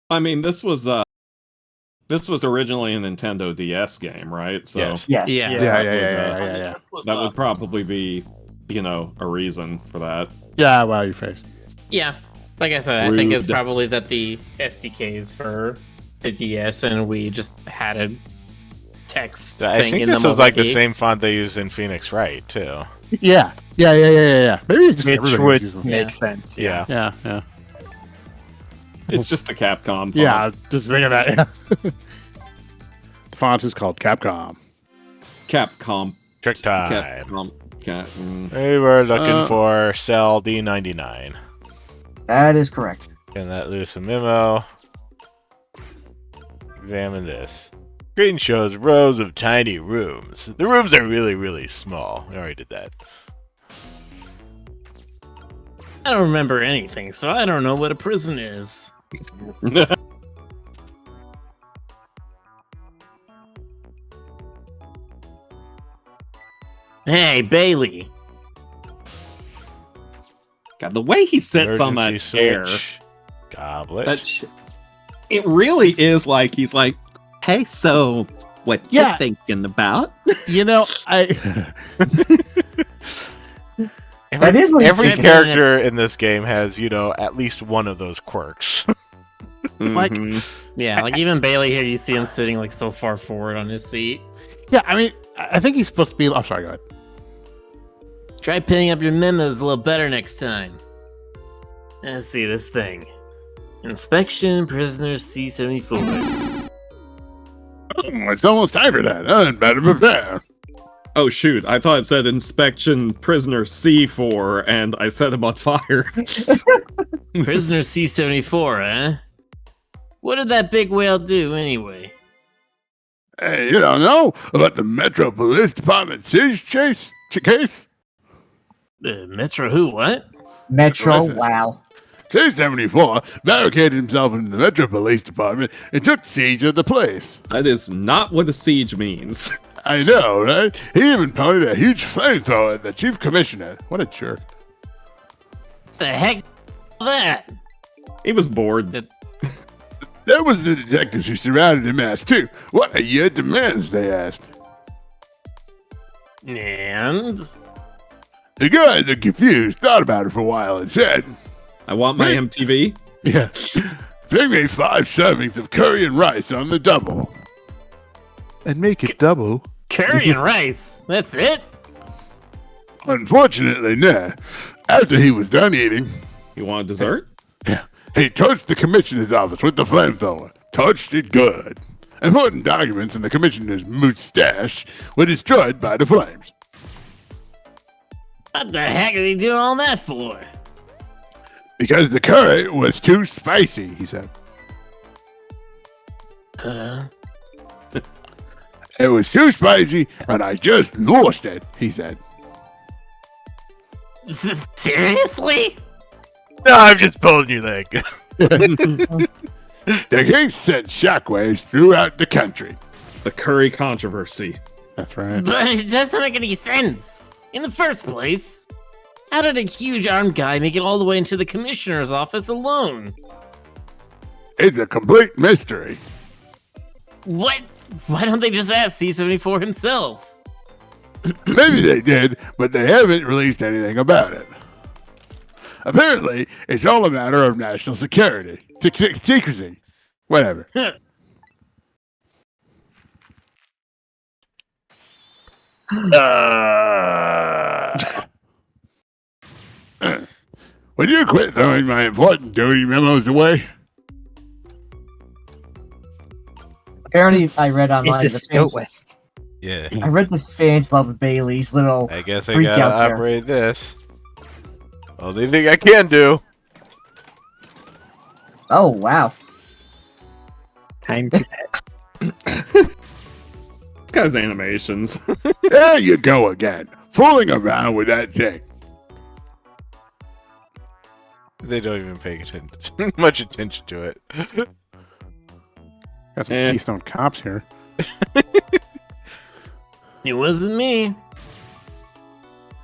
I mean, this was originally a Nintendo DS game, right? So Yes. Yeah. Yeah. that would probably be, a reason for that. Yeah, wow, your face. Yeah. Like I said, I think it's Rude. probably that the SDKs for the DS and we just had a text I thing think in this the was like the mobile same font they use in Phoenix Wright too. Yeah. Maybe it's just Which everybody would uses them. make sense. Yeah. Yeah. It's just the Capcom font. Yeah, just think of that. Yeah. The font is called Capcom. Capcom. Trick time. Capcom. We were looking for cell D99. That is correct. Can that loose a memo? Examine this. Screen shows rows of tiny rooms. The rooms are really, really small. We already did that. I don't remember anything, so I don't know what a prison is. Hey, Bailey. God, the way he sits on that Emergency chair, switch. Goblet. it really is like he's like, "Hey, so what Yeah. you thinking about?" I That is what he's Every thinking. character in this game has, at least one of those quirks. Like- Mhm. Yeah, like even Bailey here, you see him sitting like so far forward on his seat. I think he's supposed to be. I'm sorry, go ahead. Try pinning up your memos a little better next time. Let's see this thing. Inspection prisoner C-74. It's almost time for that. I'm better prepare. Oh shoot! I thought it said inspection prisoner C4, and I set him on fire. Prisoner C-74, huh? What did that big whale do anyway? Hey, you don't know about the Metro Police Department siege case? Metro who, what? Metro, Listen. wow. C-74 barricaded himself in the Metro Police Department and took siege of the place. That is not what a siege means. I know, right? He even pointed a huge flamethrower at the chief commissioner. What a jerk. The heck that? He was bored. That was the detectives who surrounded him asked, too. What are your demands, they asked. And The guy, looked confused, thought about it for a while and said, I want my Wait. MTV. yeah, bring me 5 servings of curry and rice on the double. And make it double. curry and rice. That's it? Unfortunately, no. After he was done eating, You want dessert? he touched the commissioner's office with the flamethrower. Touched it good. Important documents in the commissioner's mustache were destroyed by the flames. What the heck are they doing all that for? Because the curry was too spicy, he said. It was too spicy, and I just lost it, he said. Seriously? No, I'm just pulling your leg. The case sent shockwaves throughout the country. The curry controversy. That's right. But it doesn't make any sense. In the first place, how did a huge armed guy make it all the way into the commissioner's office alone? It's a complete mystery. What? Why don't they just ask C-74 himself? Maybe they did, but they haven't released anything about it. Apparently, it's all a matter of national security. Secrecy. Whatever. Would you quit throwing my important duty memos away? Apparently, I read online. It's the just fans, West. Yeah. I read the fans love Bailey's little. I guess I Freak gotta out there. operate this. Only thing I can do. Oh wow! Time to This guy's animations. There you go again, fooling around with that thing. They don't even pay much attention to it. Got some Eh. Keystone Cops here. It wasn't me.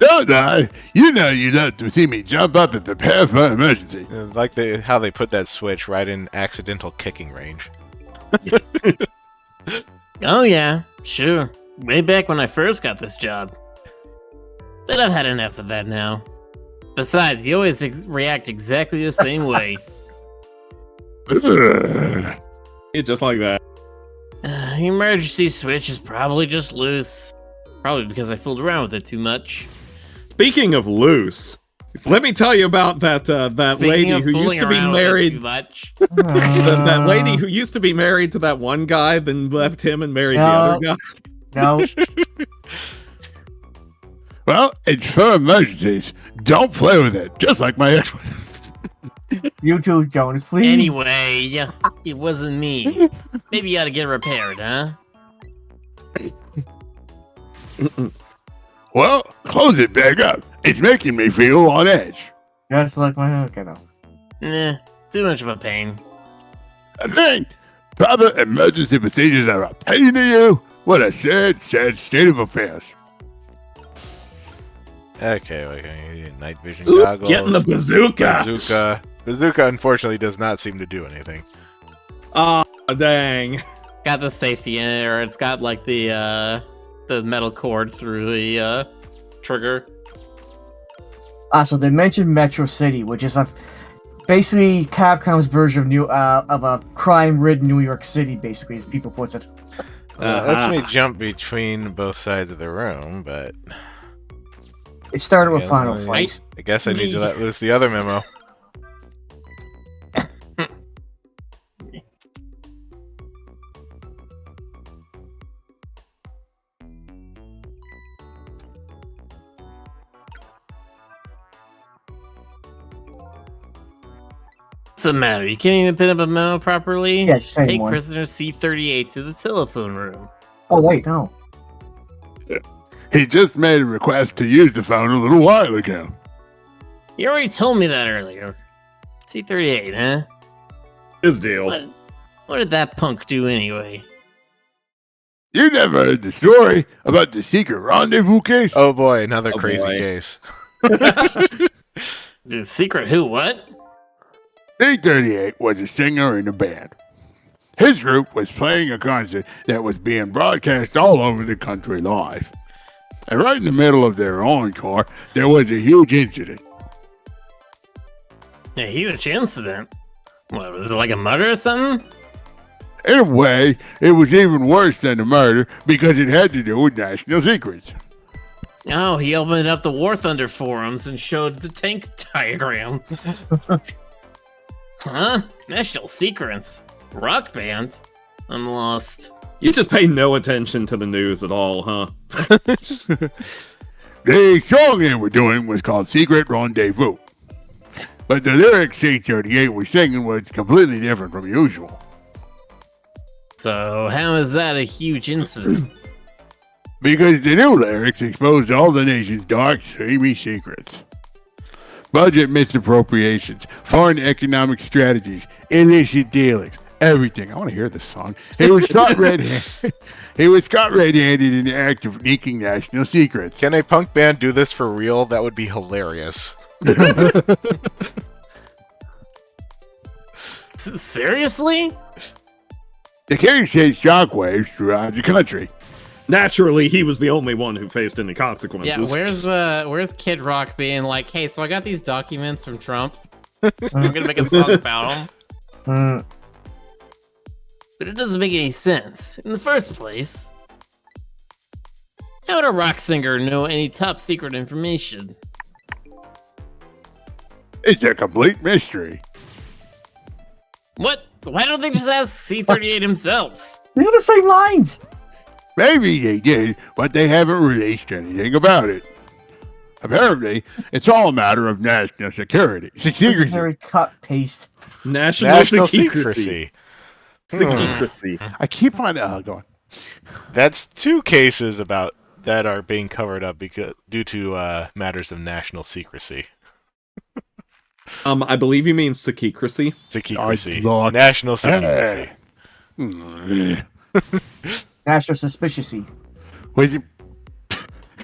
Don't I? You know you'd love to see me jump up and prepare for an emergency. Like how they put that switch right in accidental kicking range. Oh yeah, sure. Way back when I first got this job. But I've had enough of that now. Besides, you always react exactly the same way. It's just like that. The emergency switch is probably just loose. Probably because I fooled around with it too much. Speaking of loose, let me tell you about that lady who used to be married. Too much. That lady who used to be married to that one guy, then left him and married the other guy. No. Well, it's for emergencies. Don't play with it. Just like my ex-wife. You too, Jonas, please. Anyway, it wasn't me. Maybe you ought to get it repaired, huh? Well, close it back up. It's making me feel on edge. Just like my no. Nah, too much of a pain. I think proper emergency procedures are a pain to you. What a sad, sad state of affairs. Okay, night vision Ooh, goggles. getting the bazooka. Bazooka, unfortunately, does not seem to do anything. Oh, dang. Got the safety in it, or it's got like the metal cord through the trigger. So they mentioned Metro City, which is basically Capcom's version of a crime-ridden New York City, basically, as people put it. Lets me jump between both sides of the room, but It started with Okay, Final let me- Fight. I guess I need to let loose the other memo. What's the matter? You can't even pin up a memo properly? Yeah, just say Take one. prisoner C-38 to the telephone room. Oh, wait, no. He just made a request to use the phone a little while ago. You already told me that earlier. C-38, huh? His deal. What did that punk do anyway? You never heard the story about the secret rendezvous case? Oh boy, another Oh, crazy boy. case. The secret who? What? C-38 was a singer in a band. His group was playing a concert that was being broadcast all over the country live. And right in the middle of their encore, there was a huge incident. A huge incident. What, was it like a murder or something? In a way, it was even worse than a murder because it had to do with national secrets. Oh, he opened up the War Thunder forums and showed the tank diagrams. Huh? National secrets? Rock band? I'm lost. You just pay no attention to the news at all, huh? The song they were doing was called Secret Rendezvous. But the lyrics C-38 was singing was completely different from usual. So, how is that a huge incident? Because the new lyrics exposed all the nation's dark, seamy secrets. Budget misappropriations, foreign economic strategies, illicit dealings, everything. I want to hear this song. He was caught red-handed. He was caught red-handed in the act of leaking national secrets. Can a punk band do this for real? That would be hilarious. Seriously? The case sent shockwaves throughout the country. Naturally, he was the only one who faced any Yeah, consequences. where's Kid Rock being like, hey, so I got these documents from Trump. I'm gonna make a song about them. But it doesn't make any sense. In the first place, how would a rock singer know any top secret information? It's a complete mystery. What? Why don't they just ask C-38 himself? They have the same lines. Maybe they did, but they haven't released anything about it. Apparently, it's all a matter of national security. It's Secrecy. very cut paste. National secrecy. secrecy. I keep on going. That's two cases about that are being covered up because due to matters of national secrecy. I believe you mean secrecy. Secrecy. Oh, Lord. National secrecy. Mm. National suspiciously. Was it?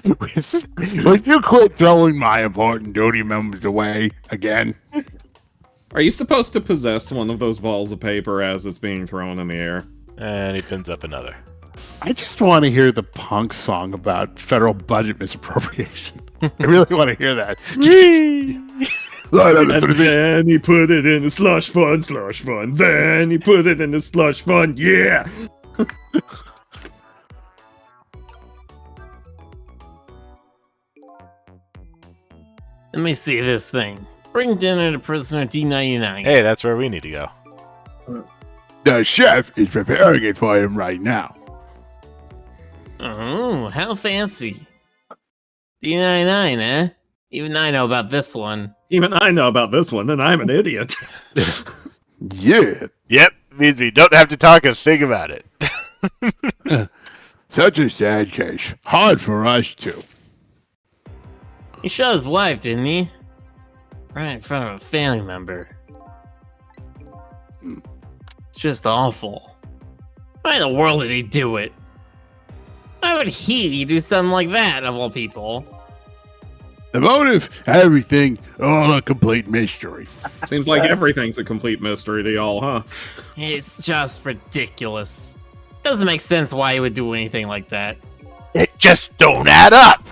Would you quit throwing my important duty members away again? Are you supposed to possess one of those balls of paper as it's being thrown in the air? And he pins up another. I just want to hear the punk song about federal budget misappropriation. I really want to hear that. And then he put it in the slush fund. Then he put it in the slush fund. Yeah. Let me see this thing. Bring dinner to prisoner D99. Hey, that's where we need to go. The chef is preparing it for him right now. Oh, how fancy. D99, eh? Even I know about this one. Even I know about this one, and I'm an idiot. Yeah. Yep, means we don't have to talk a thing about it. Such a sad case. Hard for us too. He shot his wife, didn't he? Right in front of a family member. It's just awful. Why in the world did he do it? Why would he do something like that, of all people? The motive, everything, all a complete mystery. Seems like everything's a complete mystery to y'all, huh? It's just ridiculous. Doesn't make sense why he would do anything like that. It just don't add up.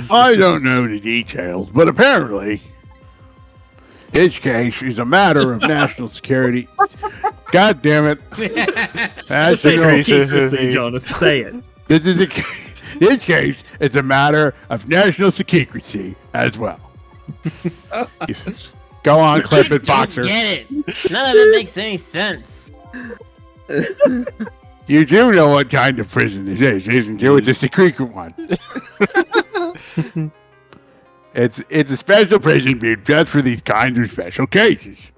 I don't know the details, but apparently, his case is a matter of national security. God damn it! That's Say the secrecy, Jonas. Stay it. This is this case is a matter of national secrecy as well. Go on, clip it, boxer. Get it? None of it makes any sense. You do know what kind of prison this is, isn't you? It's a secret one. It's a special prison built just for these kinds of special cases.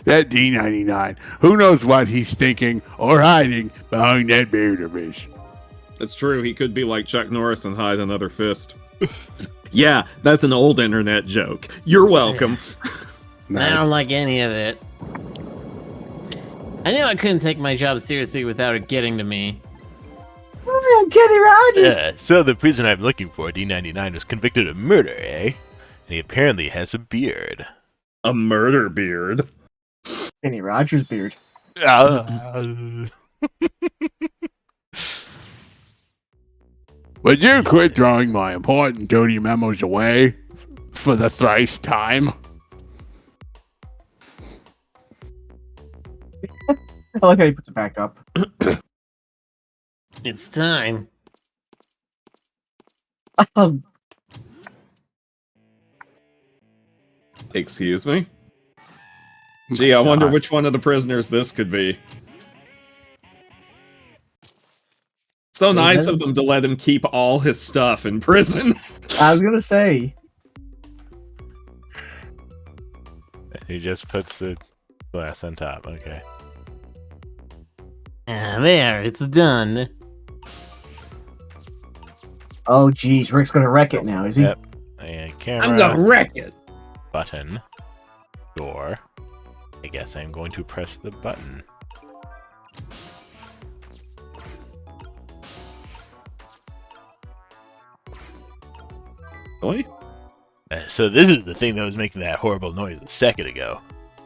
That D99, who knows what he's thinking or hiding behind that beard of his. It's true, he could be like Chuck Norris and hide another fist. Yeah, that's an old internet joke. You're welcome. I don't like any of it. I knew I couldn't take my job seriously without it getting to me. Oh, Kenny Rogers! So the prisoner I'm looking for, D99, was convicted of murder, eh? And he apparently has a beard. A murder beard. Kenny Rogers beard. Would you quit throwing my important duty memos away for the thrice time? I like how he puts it back up. It's time. Oh, Excuse me? Gee, I wonder which one of the prisoners this could be. So nice of them to let him keep all his stuff in prison. I was gonna say. He just puts the glass on top, okay. Ah, there, it's done. Oh, geez, Rick's gonna wreck it now, is he? Yep. And camera. I'm gonna wreck it. Button. Door. I guess I'm going to press the button. Really? So this is the thing that was making that horrible noise a second ago.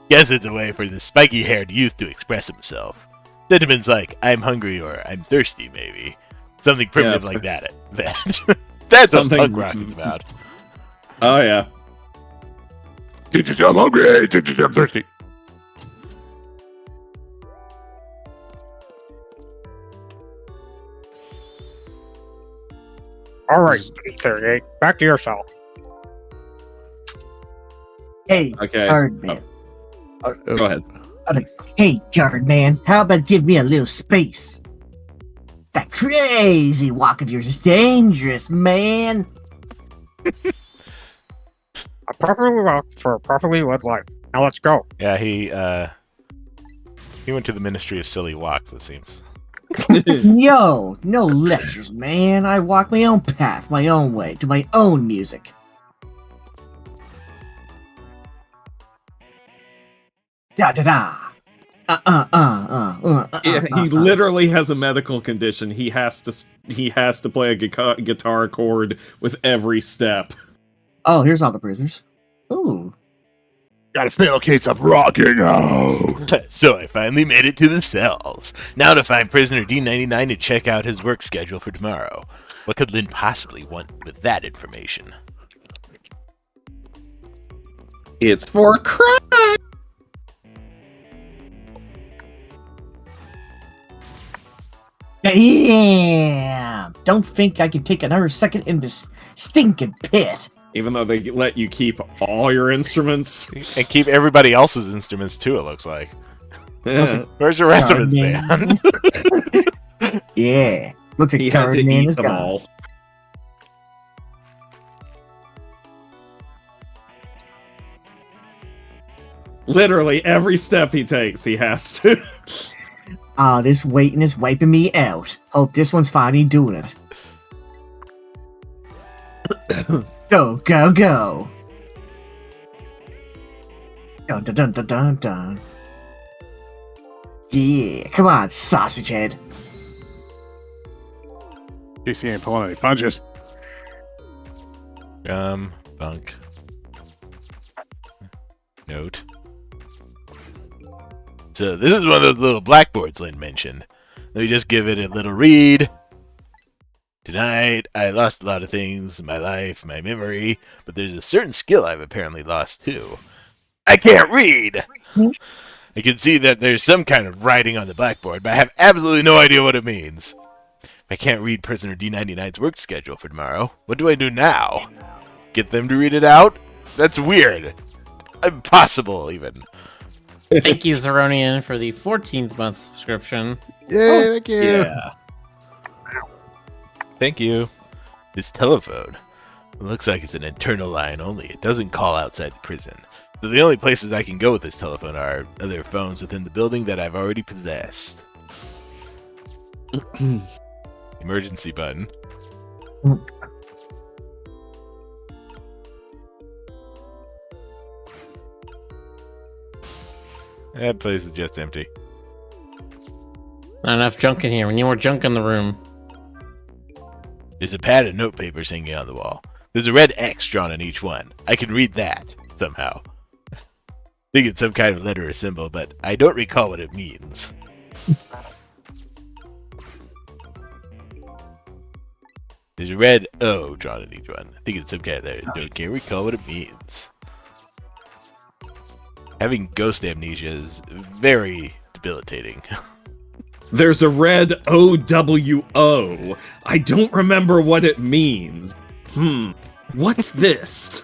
Guess it's a way for this spiky-haired youth to express himself. Sentiments like, I'm hungry or I'm thirsty, maybe. Something primitive like that. That's Something- what punk rock is about. Oh, yeah. I'm hungry. I'm thirsty. All right, 38. Back to your cell. Hey, Okay. Yard Man. Go ahead. Hey, Yard Man, how about give me a little space? That crazy walk of yours is dangerous, man. A properly walk for a properly led life. Now let's go. Yeah, he went to the Ministry of Silly Walks, it seems. Yo, no lectures, man. I walk my own path, my own way, to my own music. Da da da. Yeah, he literally has a medical condition. He has to play a guitar chord with every step. Oh, here's all the prisoners. Ooh. Got a fatal case of rocking out. So I finally made it to the cells. Now to find prisoner D99 to check out his work schedule for tomorrow. What could Lynn possibly want with that information? It's for crime. Damn! Don't think I can take another second in this stinking pit. Even though they let you keep all your instruments. And keep everybody else's instruments too, it looks like. Yeah. Where's the rest of his band? Yeah. Looks like He had to Cardman eat is them gone. all. Literally every step he takes, he has to. Ah, this waiting is wiping me out. Hope this one's finally doing it. Go, go, go. Dun dun dun dun dun dun. Yeah, come on, sausage head. JC ain't pulling any punches. Bunk. Note. So this is one of those little blackboards Lynn mentioned. Let me just give it a little read. Tonight, I lost a lot of things in my life, my memory, but there's a certain skill I've apparently lost too. I can't read! I can see that there's some kind of writing on the blackboard, but I have absolutely no idea what it means. If I can't read prisoner D99's work schedule for tomorrow, what do I do now? Get them to read it out? That's weird. Impossible, even. Thank you, Zeronian, for the 14th month subscription. Yeah, thank you. Yeah. Thank you. This telephone. It looks like it's an internal line only. It doesn't call outside the prison. So the only places I can go with this telephone are other phones within the building that I've already possessed. Emergency button. That place is just empty. Not enough junk in here. We need more junk in the room. There's a pad of notepapers hanging on the wall. There's a red X drawn on each one. I can read that, somehow. Think it's some kind of letter or symbol, but I don't recall what it means. There's a red O drawn on each one. I think it's some kind of letter. Can't recall what it means. Having ghost amnesia is very debilitating. There's a red OWO. I don't remember what it means. What's this?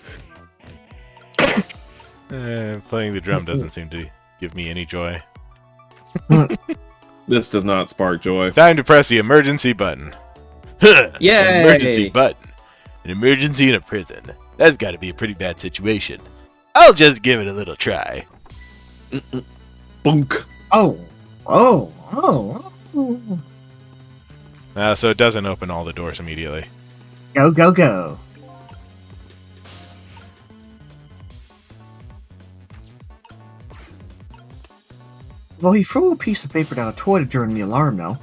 Playing the drum doesn't seem to give me any joy. This does not spark joy. Time to press the emergency button. Huh, Yay! An emergency button. An emergency in a prison. That's got to be a pretty bad situation. I'll just give it a little try. Bunk. Oh. So it doesn't open all the doors immediately. Go, go, go. Well, he threw a piece of paper down a toilet during the alarm, though.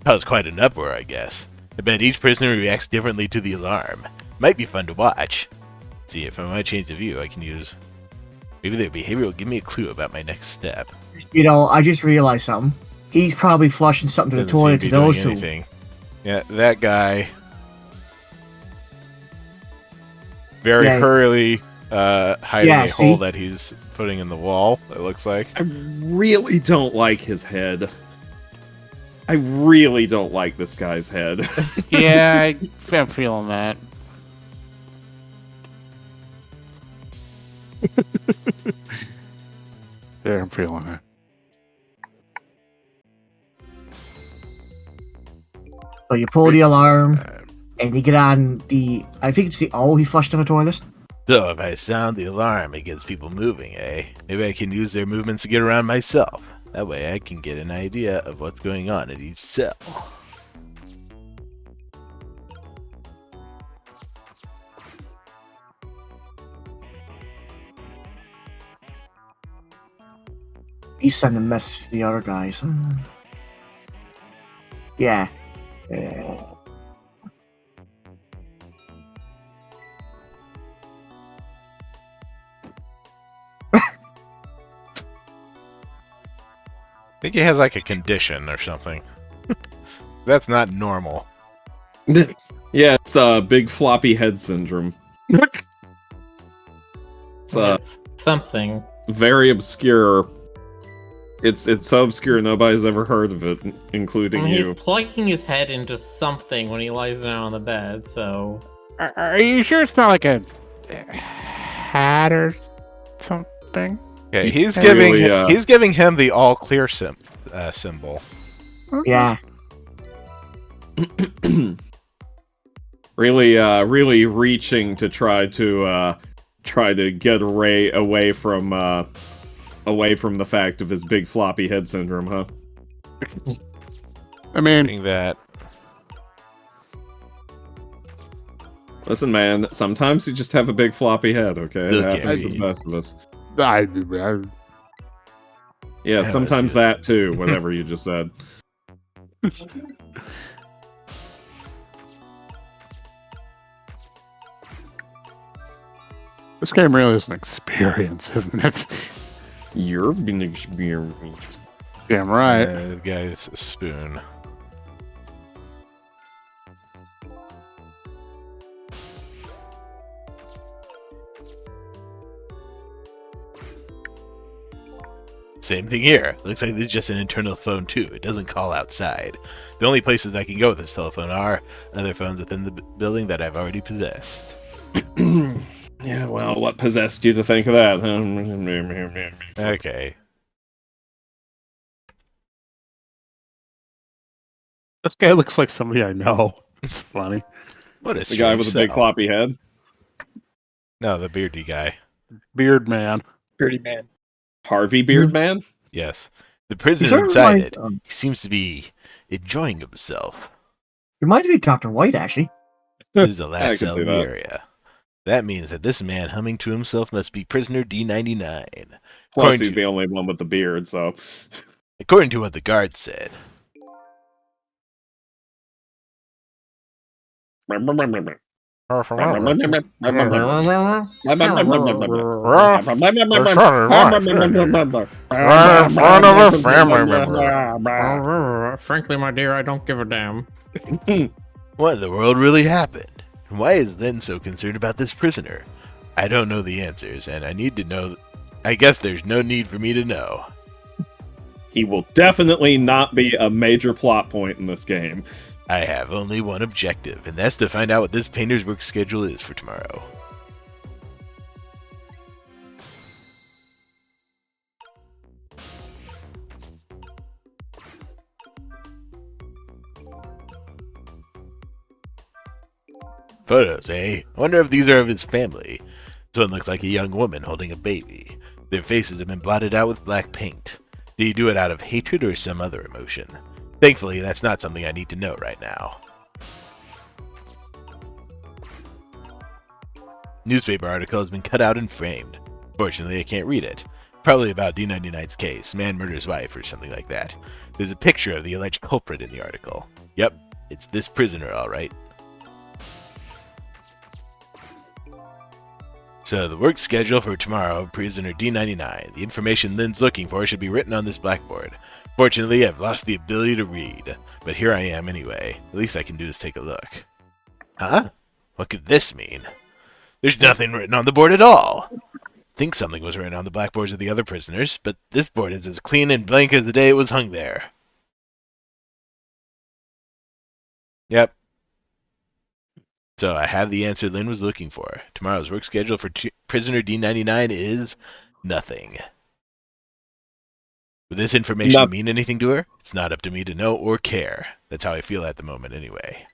That was quite an uproar, I guess. I bet each prisoner reacts differently to the alarm. Might be fun to watch. See, if I might change the view, I can use... Maybe their behavior will give me a clue about my next step. You know, I just realized something. He's probably flushing something to the Doesn't seem toilet be to those doing two. anything. Yeah, that guy... Very hurriedly hiding a hole that he's putting in the wall, it looks like. I really don't like his head. I really don't like this guy's head. Yeah, I'm feeling that. Yeah, I'm feeling it. So you pull the alarm, and you get on the... I think it's the O he flushed in the toilet. So if I sound the alarm, it gets people moving, eh? Maybe I can use their movements to get around myself. That way I can get an idea of what's going on at each cell. He sent a message to the other guys. Yeah. I think he has like a condition or something. That's not normal. Yeah, it's big floppy head syndrome. It's It's something. very obscure. It's so obscure nobody's ever heard of it, I including mean, he's you. plugging his head into something when he lies down on the bed, so... Are you sure it's not like a hat or something? Yeah, He he's really, giving him the all clear symbol. Yeah. really reaching to try to get Ray away from the fact of his big floppy head syndrome, huh? I mean, Doing that. Listen, man, sometimes you just have a big floppy head, okay? It Look at happens to me. the best of us. I Yeah, Yeah, sometimes that's that too, whatever you just said. this game really is an experience, isn't it? You're being experienced. Damn right. The guy's spoon. Same thing here. Looks like this is just an internal phone too. It doesn't call outside. The only places I can go with this telephone are other phones within the building that I've already possessed. Yeah, well, what possessed you to think of that? Huh? Okay. This guy looks like somebody I know. It's funny. What a The strange guy with the big cell. floppy head? No, the beardy guy. Beard man. Pretty man. Harvey Beardman? Yes. The He prisoner sort of inside reminds, it. He seems to be enjoying himself. reminded me of Dr. White, actually. This is the I last can cell see in the that. area. That means that this man humming to himself must be prisoner D99. Plus, According he's to- the only one with the beard, so... According to what the guard said. Frankly, my dear, I don't give a damn. What in the world really happened? And why is Lynn so concerned about this prisoner? I don't know the answers, and I need to know. I guess there's no need for me to know. He will definitely not be a major plot point in this game. I have only one objective, and that's to find out what this painter's work schedule is for tomorrow. Photos, eh? I wonder if these are of his family. This one looks like a young woman holding a baby. Their faces have been blotted out with black paint. Did he do it out of hatred or some other emotion? Thankfully, that's not something I need to know right now. Newspaper article has been cut out and framed. Fortunately, I can't read it. Probably about D99's case, man murders wife or something like that. There's a picture of the alleged culprit in the article. Yep, it's this prisoner, all right. So, the work schedule for tomorrow of prisoner D99. The information Lynn's looking for should be written on this blackboard. Fortunately, I've lost the ability to read, but here I am anyway. The least I can do is take a look. Huh? What could this mean? There's nothing written on the board at all. I think something was written on the blackboards of the other prisoners, but this board is as clean and blank as the day it was hung there. Yep. So I have the answer Lynn was looking for. Tomorrow's work schedule for prisoner D99 is nothing. Would this information mean anything to her? It's not up to me to know or care. That's how I feel at the moment anyway.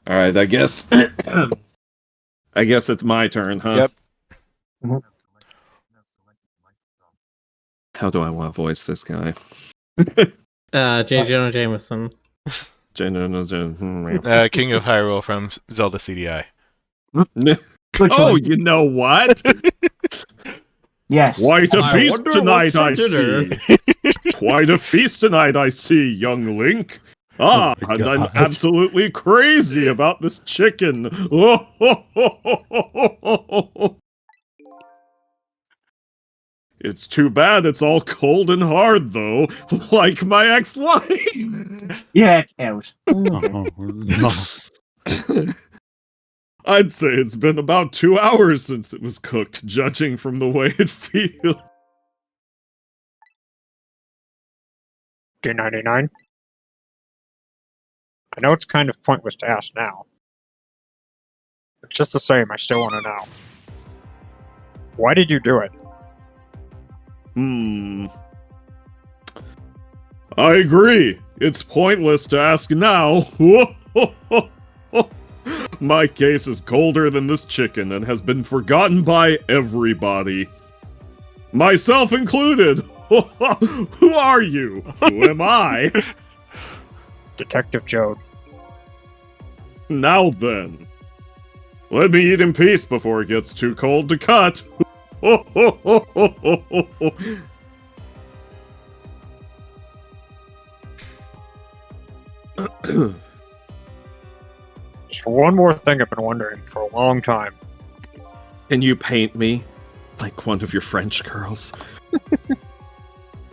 All right, I guess. I guess it's my turn, huh? Yep. How do I want to voice this guy? J. Jonah Jameson. King of Hyrule from Zelda CDI. Good Oh, choice. you know what? Yes. Quite a I feast wonder tonight, what's I for dinner. see. Quite a feast tonight, I see, young Link. Ah, Oh my and I'm God. absolutely crazy about this chicken. It's too bad it's all cold and hard, though, like my ex-wife. Yeah, out. Oh, no. I'd say it's been about 2 hours since it was cooked, judging from the way it feels. $2.99. I know it's kind of pointless to ask now. But just the same, I still want to know. Why did you do it? I agree. It's pointless to ask now. My case is colder than this chicken and has been forgotten by everybody. Myself included. Who are you? Who am I? Detective Joe. Now then. Let me eat in peace before it gets too cold to cut. Just one more thing I've been wondering for a long time. Can you paint me like one of your French girls?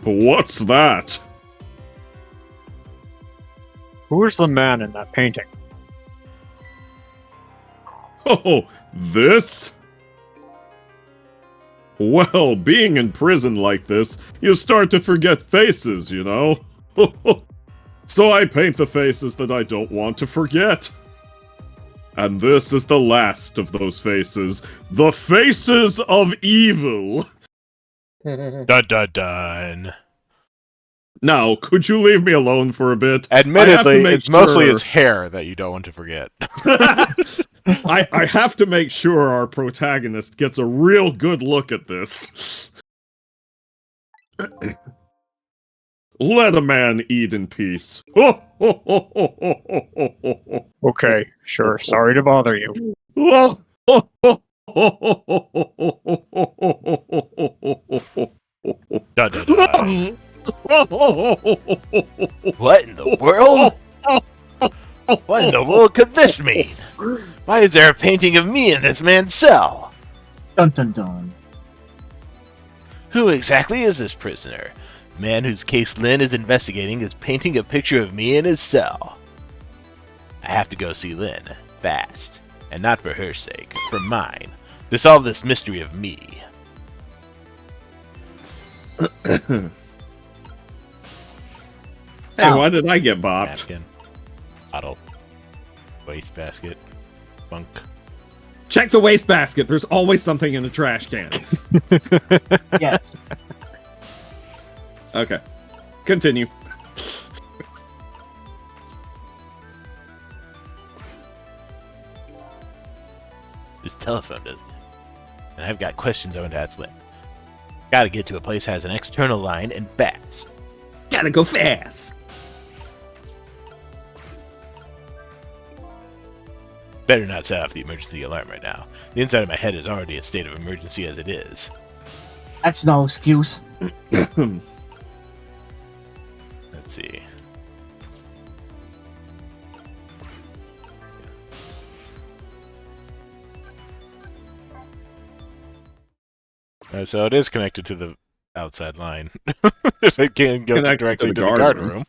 What's that? Who is the man in that painting? Oh, this? Well, being in prison like this, you start to forget faces, you know? So I paint the faces that I don't want to forget. And this is the last of those faces. The faces of evil! Dun dun dun. Now, could you leave me alone for a bit? I have to Admittedly, make it's mostly sure- his hair that you don't want to forget. I have to make sure our protagonist gets a real good look at this. Let a man eat in peace. Okay, sure, sorry to bother you. Dun dun dun. What in the world? What in the world could this mean? Why is there a painting of me in this man's cell? Dun dun dun. Who exactly is this prisoner? The man whose case Lynn is investigating is painting a picture of me in his cell. I have to go see Lynn, fast. And not for her sake, for mine. To solve this mystery of me. Hey, Oh. why did I get bopped? Napkin. Bottle. Wastebasket. Bunk. Check the wastebasket. There's always something in the trash can. Yes. Okay. Continue. This telephone doesn't. And I've got questions I want to ask Lynn. Gotta get to a place that has an external line and bats. Gotta go fast. Better not set off the emergency alarm right now. The inside of my head is already a state of emergency as it is. That's no excuse. Let's see. So it is connected to the outside line. If it can go Connected directly to to the the guard guard room. room.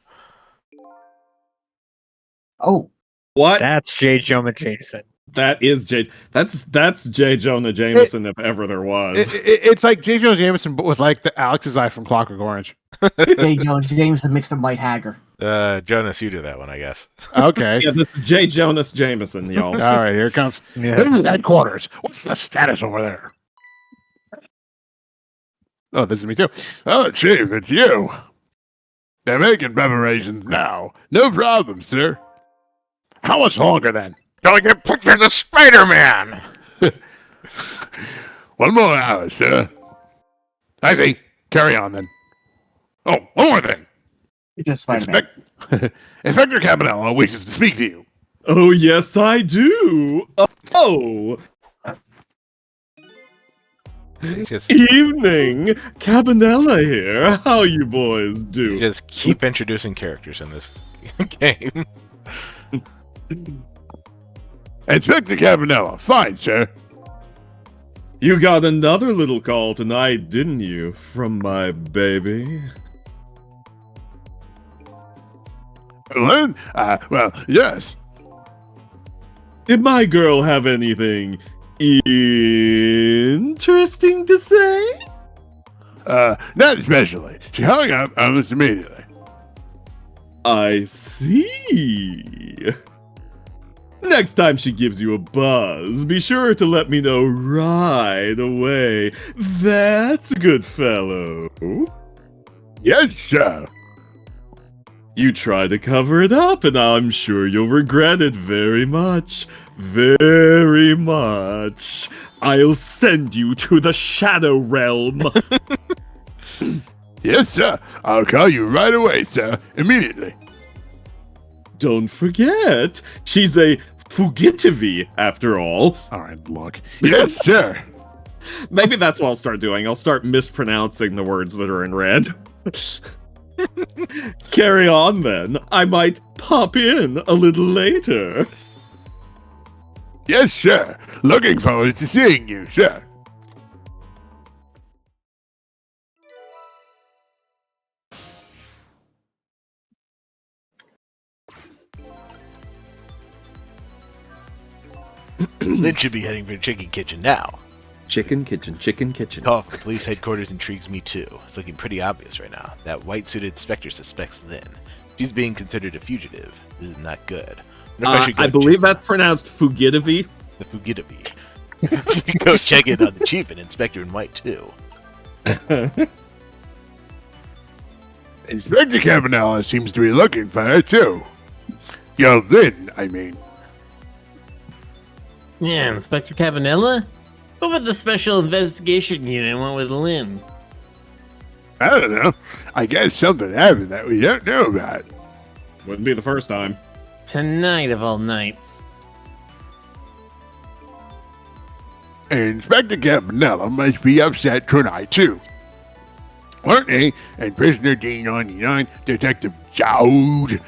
Oh. What? That's J. Jonah Jameson. That is J. That's J. Jonah Jameson, if ever there was. It's like J. Jonah Jameson, but with like the Alex's eye from Clockwork Orange. J. Jonah Jameson mixed up Mike Hager. Jonas, you do that one, I guess. Okay. Yeah, this is J. Jonas Jameson, y'all. All right, here it comes. Headquarters. What's the status over there? Oh, this is me too. Oh, Chief, it's you. They're making preparations now. No problem, sir. How much longer then? till I get pictures of Spider-Man. 1 more hour, sir. I see. Carry on, then. Oh, one more thing. You're just Spider-Man. Inspector Cabanella wishes to speak to you. Oh, yes, I do. Oh, Just, evening. Cabanella here. How you boys do? just keep introducing characters in this game. Inspector Cabanella. Fine, sir. You got another little call tonight, didn't you? From my baby. Well, yes. Did my girl have anything interesting to say? Not especially. She hung up almost immediately. I see. Next time she gives you a buzz, be sure to let me know right away. That's a good fellow. Yes, sir. You try to cover it up, and I'm sure you'll regret it very much. Very much. I'll send you to the Shadow Realm. Yes, sir. I'll call you right away, sir. Immediately. Don't forget, she's a fugitive after all. All right, look. Yes, sir. Maybe that's what I'll start doing. I'll start mispronouncing the words that are in red. Carry on then. I might pop in a little later. Yes, sir. Looking forward to seeing you, sir. Lynn should be heading for the chicken kitchen now. Chicken kitchen, chicken kitchen. Call from police headquarters intrigues me too. It's looking pretty obvious right now. That white-suited inspector suspects Lynn. She's being considered a fugitive. This is not good. I believe that's pronounced fugitive. The fugitive. You can go check in on the chief and inspector in white too. Inspector Cabanella seems to be looking for her, too. Yo, Lynn, I mean. Yeah, Inspector Cabanella? What about the Special Investigation Unit went with Lynn? I don't know. I guess something happened that we don't know about. Wouldn't be the first time. Tonight of all nights. Inspector Cabanella must be upset tonight, too. Weren't they and Prisoner D99, Detective Jowd,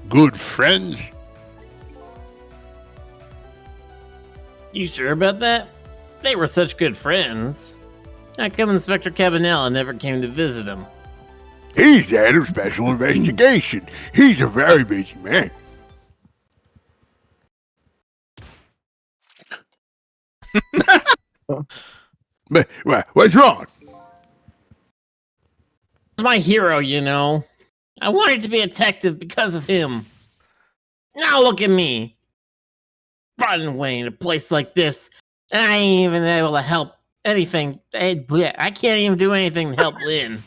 good friends? You sure about that? They were such good friends. How come Inspector Cabanella never came to visit him? He's the head of Special Investigation. He's a very busy man. But what's wrong? He's my hero, you know. I wanted to be a detective because of him. Now look at me. Running away in a place like this, and I ain't even able to help anything. I can't even do anything to help Lynn.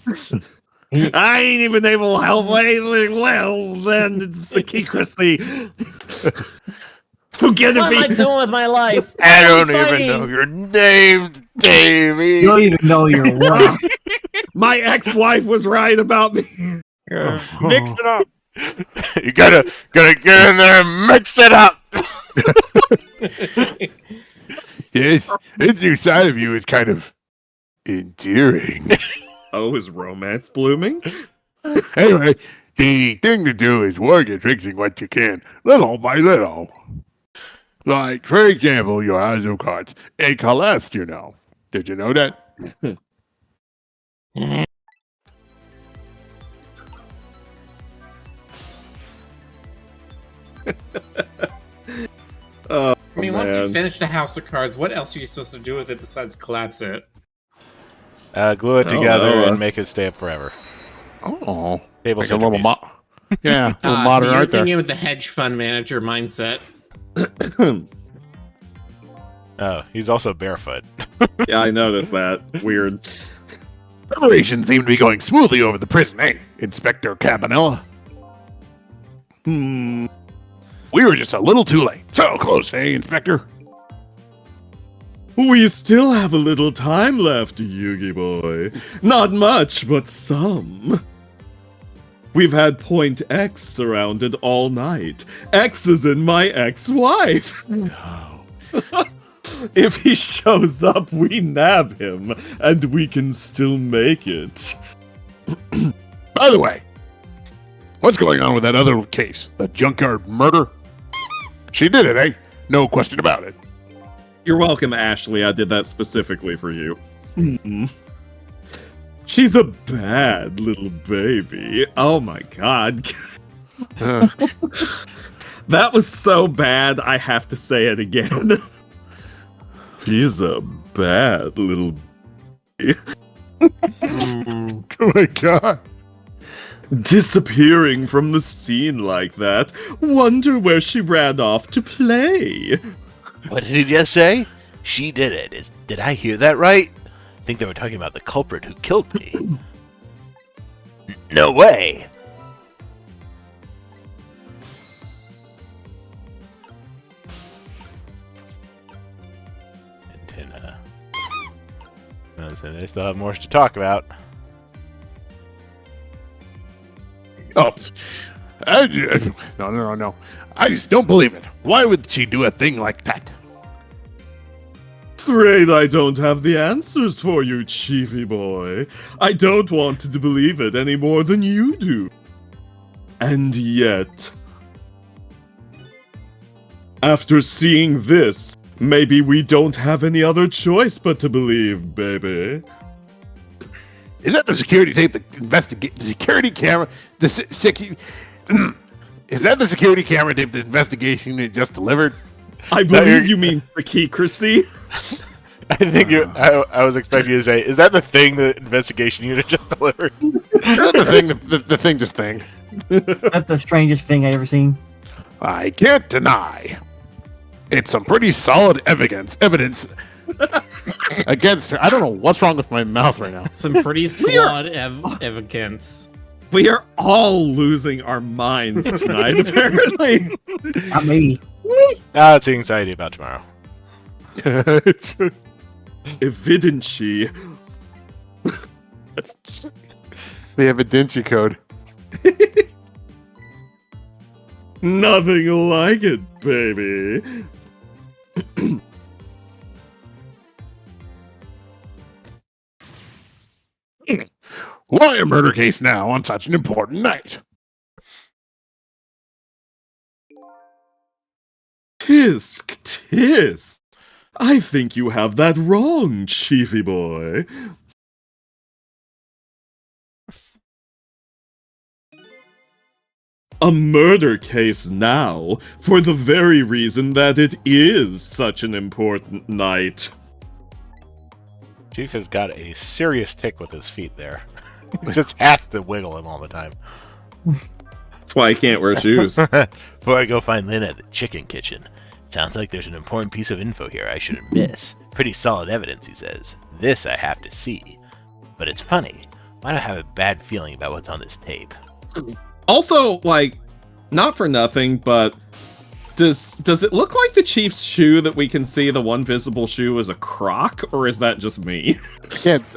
I ain't even able to help anything. Well, then it's secrecy. Forget What am I me. doing with my life? I Why am don't even fighting? know your name, baby. You don't even know your wife. My ex-wife was right about me. Mix it up. You gotta get in there and mix it up. Yes, this new side of you is kind of endearing. Oh, is romance blooming? Anyway, the thing to do is work at fixing what you can, little by little. Like, for example, your house of cards. It collapsed, you know. Did you know that? Oh, I mean, once you man. finish the house of cards, what else are you supposed to do with it besides collapse it? Glue it Oh, together no, and make it stay up forever. Oh, Table like a little centerpiece. yeah, little So modern you're art there. thinking with the hedge fund manager mindset. Oh, he's also barefoot. Yeah, I noticed that. Weird. Preparations seem to be going smoothly over the prison, eh, Inspector Cabanella? We were just a little too late. So close, eh, Inspector? We still have a little time left, Yugi boy. Not much, but some. We've had Point X surrounded all night. X is in my ex-wife. No. If he shows up, we nab him, and we can still make it. By the way, what's going on with that other case? The junkyard murder? She did it, eh? No question about it. You're welcome, Ashley. I did that specifically for you. She's a bad little baby. Oh my god. That was so bad, I have to say it again. She's a bad little baby. Oh my god. Disappearing from the scene like that. Wonder where she ran off to play. What did he just say? She did it. Did I hear that right? I think they were talking about the culprit who killed me. No way! Antenna. So they still have more to talk about. Oh, no. I just don't believe it. Why would she do a thing like that? Afraid I don't have the answers for you, Chiefy boy. I don't want to believe it any more than you do. And yet, after seeing this, maybe we don't have any other choice but to believe, baby. Is that the security tape that investigate the security camera? Is that the security camera tape the investigation unit just delivered? I believe you mean secrecy. I think I was expecting you to say, is that the thing the investigation unit just delivered? the thing just thing. That's the strangest thing I've ever seen. I can't deny. It's some pretty solid evidence against her. I don't know what's wrong with my mouth right now. Some pretty flawed evidence. We are all losing our minds tonight, apparently. Not me. It's the anxiety about tomorrow. It's Evidency. the evidency code. Nothing like it, baby. Why a murder case now on such an important night? Tisk, tisk. I think you have that wrong, Chiefy boy. A murder case now, for the very reason that it is such an important night. Chief has got a serious tick with his feet there. He just has to wiggle him all the time. That's why I can't wear shoes. Before I go find Lynn at the chicken kitchen. Sounds like there's an important piece of info here I shouldn't miss. Pretty solid evidence, he says. This I have to see. But it's funny. Why do I have a bad feeling about what's on this tape? Also, like, not for nothing, but does it look like the Chief's shoe that we can see, the one visible shoe, is a Croc, or is that just me?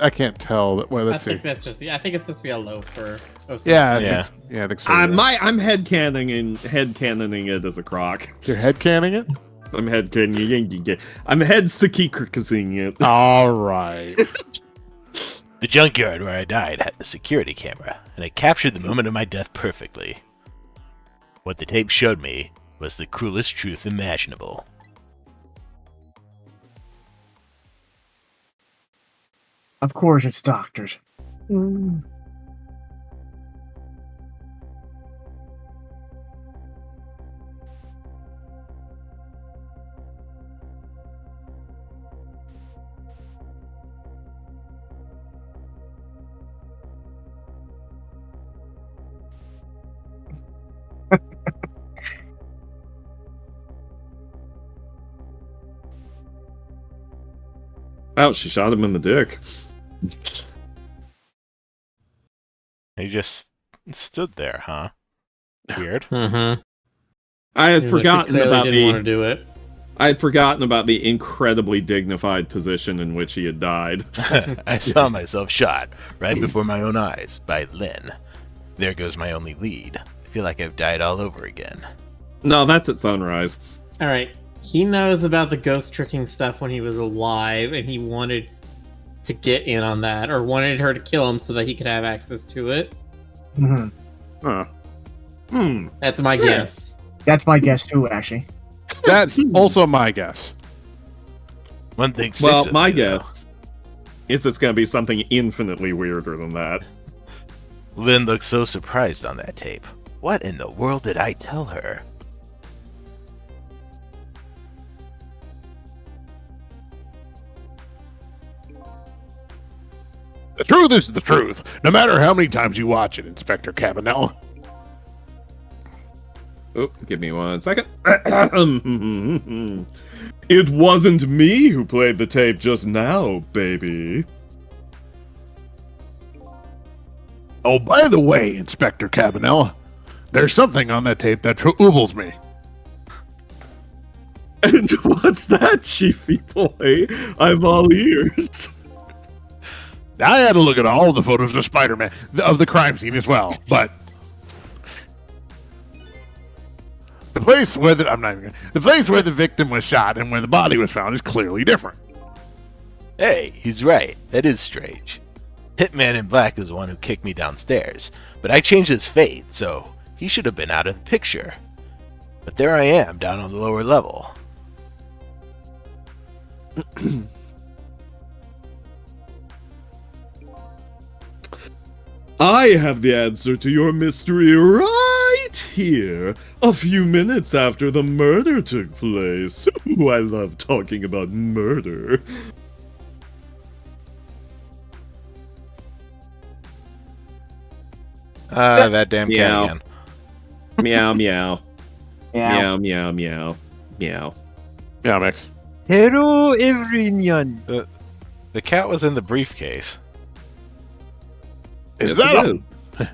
I can't tell. Well, let's see. I think it's supposed to be a loafer. Yeah, Yeah. I think so. I'm headcanoning it as a Croc. You're headcanning it? I'm headcanoning it. I'm head-sakikrising it. All right. The junkyard where I died had a security camera, and it captured the moment of my death perfectly. What the tape showed me was the cruelest truth imaginable. Of course, it's doctors. Ouch, she shot him in the dick. He just stood there, huh? Weird. Mm-hmm. I had Even though she forgotten clearly about didn't want to the. do it. I had forgotten about the incredibly dignified position in which he had died. I saw myself shot right before my own eyes by Lynn. There goes my only lead. I feel like I've died all over again. No, that's at sunrise. All right. He knows about the ghost tricking stuff when he was alive, and he wanted to get in on that, or wanted her to kill him so that he could have access to it. Hmm. Huh. That's my Yeah. guess. That's my guess too, actually. That's also my guess. One thing sticks Well, with my me, though. guess is it's going to be something infinitely weirder than that. Lynn looked so surprised on that tape. What in the world did I tell her? The truth is the truth, no matter how many times you watch it, Inspector Cabanel. Oh, give me 1 second. It wasn't me who played the tape just now, baby. Oh, by the way, Inspector Cabanel, there's something on that tape that troubles me. And what's that, Chiefy boy? I'm all ears. I had to look at all the photos of Spider-Man, of the crime scene as well, but the place where the victim was shot and where the body was found is clearly different. Hey, he's right. That is strange. Hitman in Black is the one who kicked me downstairs, but I changed his fate, so he should have been out of the picture. But there I am, down on the lower level. I have the answer to your mystery right here, a few minutes after the murder took place. Ooh, I love talking about murder. That damn cat Meow. again. Meow, meow. Yeah. Meow, meow, meow. Meow. Yeah, Max. Hello, everyone. The cat was in the briefcase. Is Yes, that it a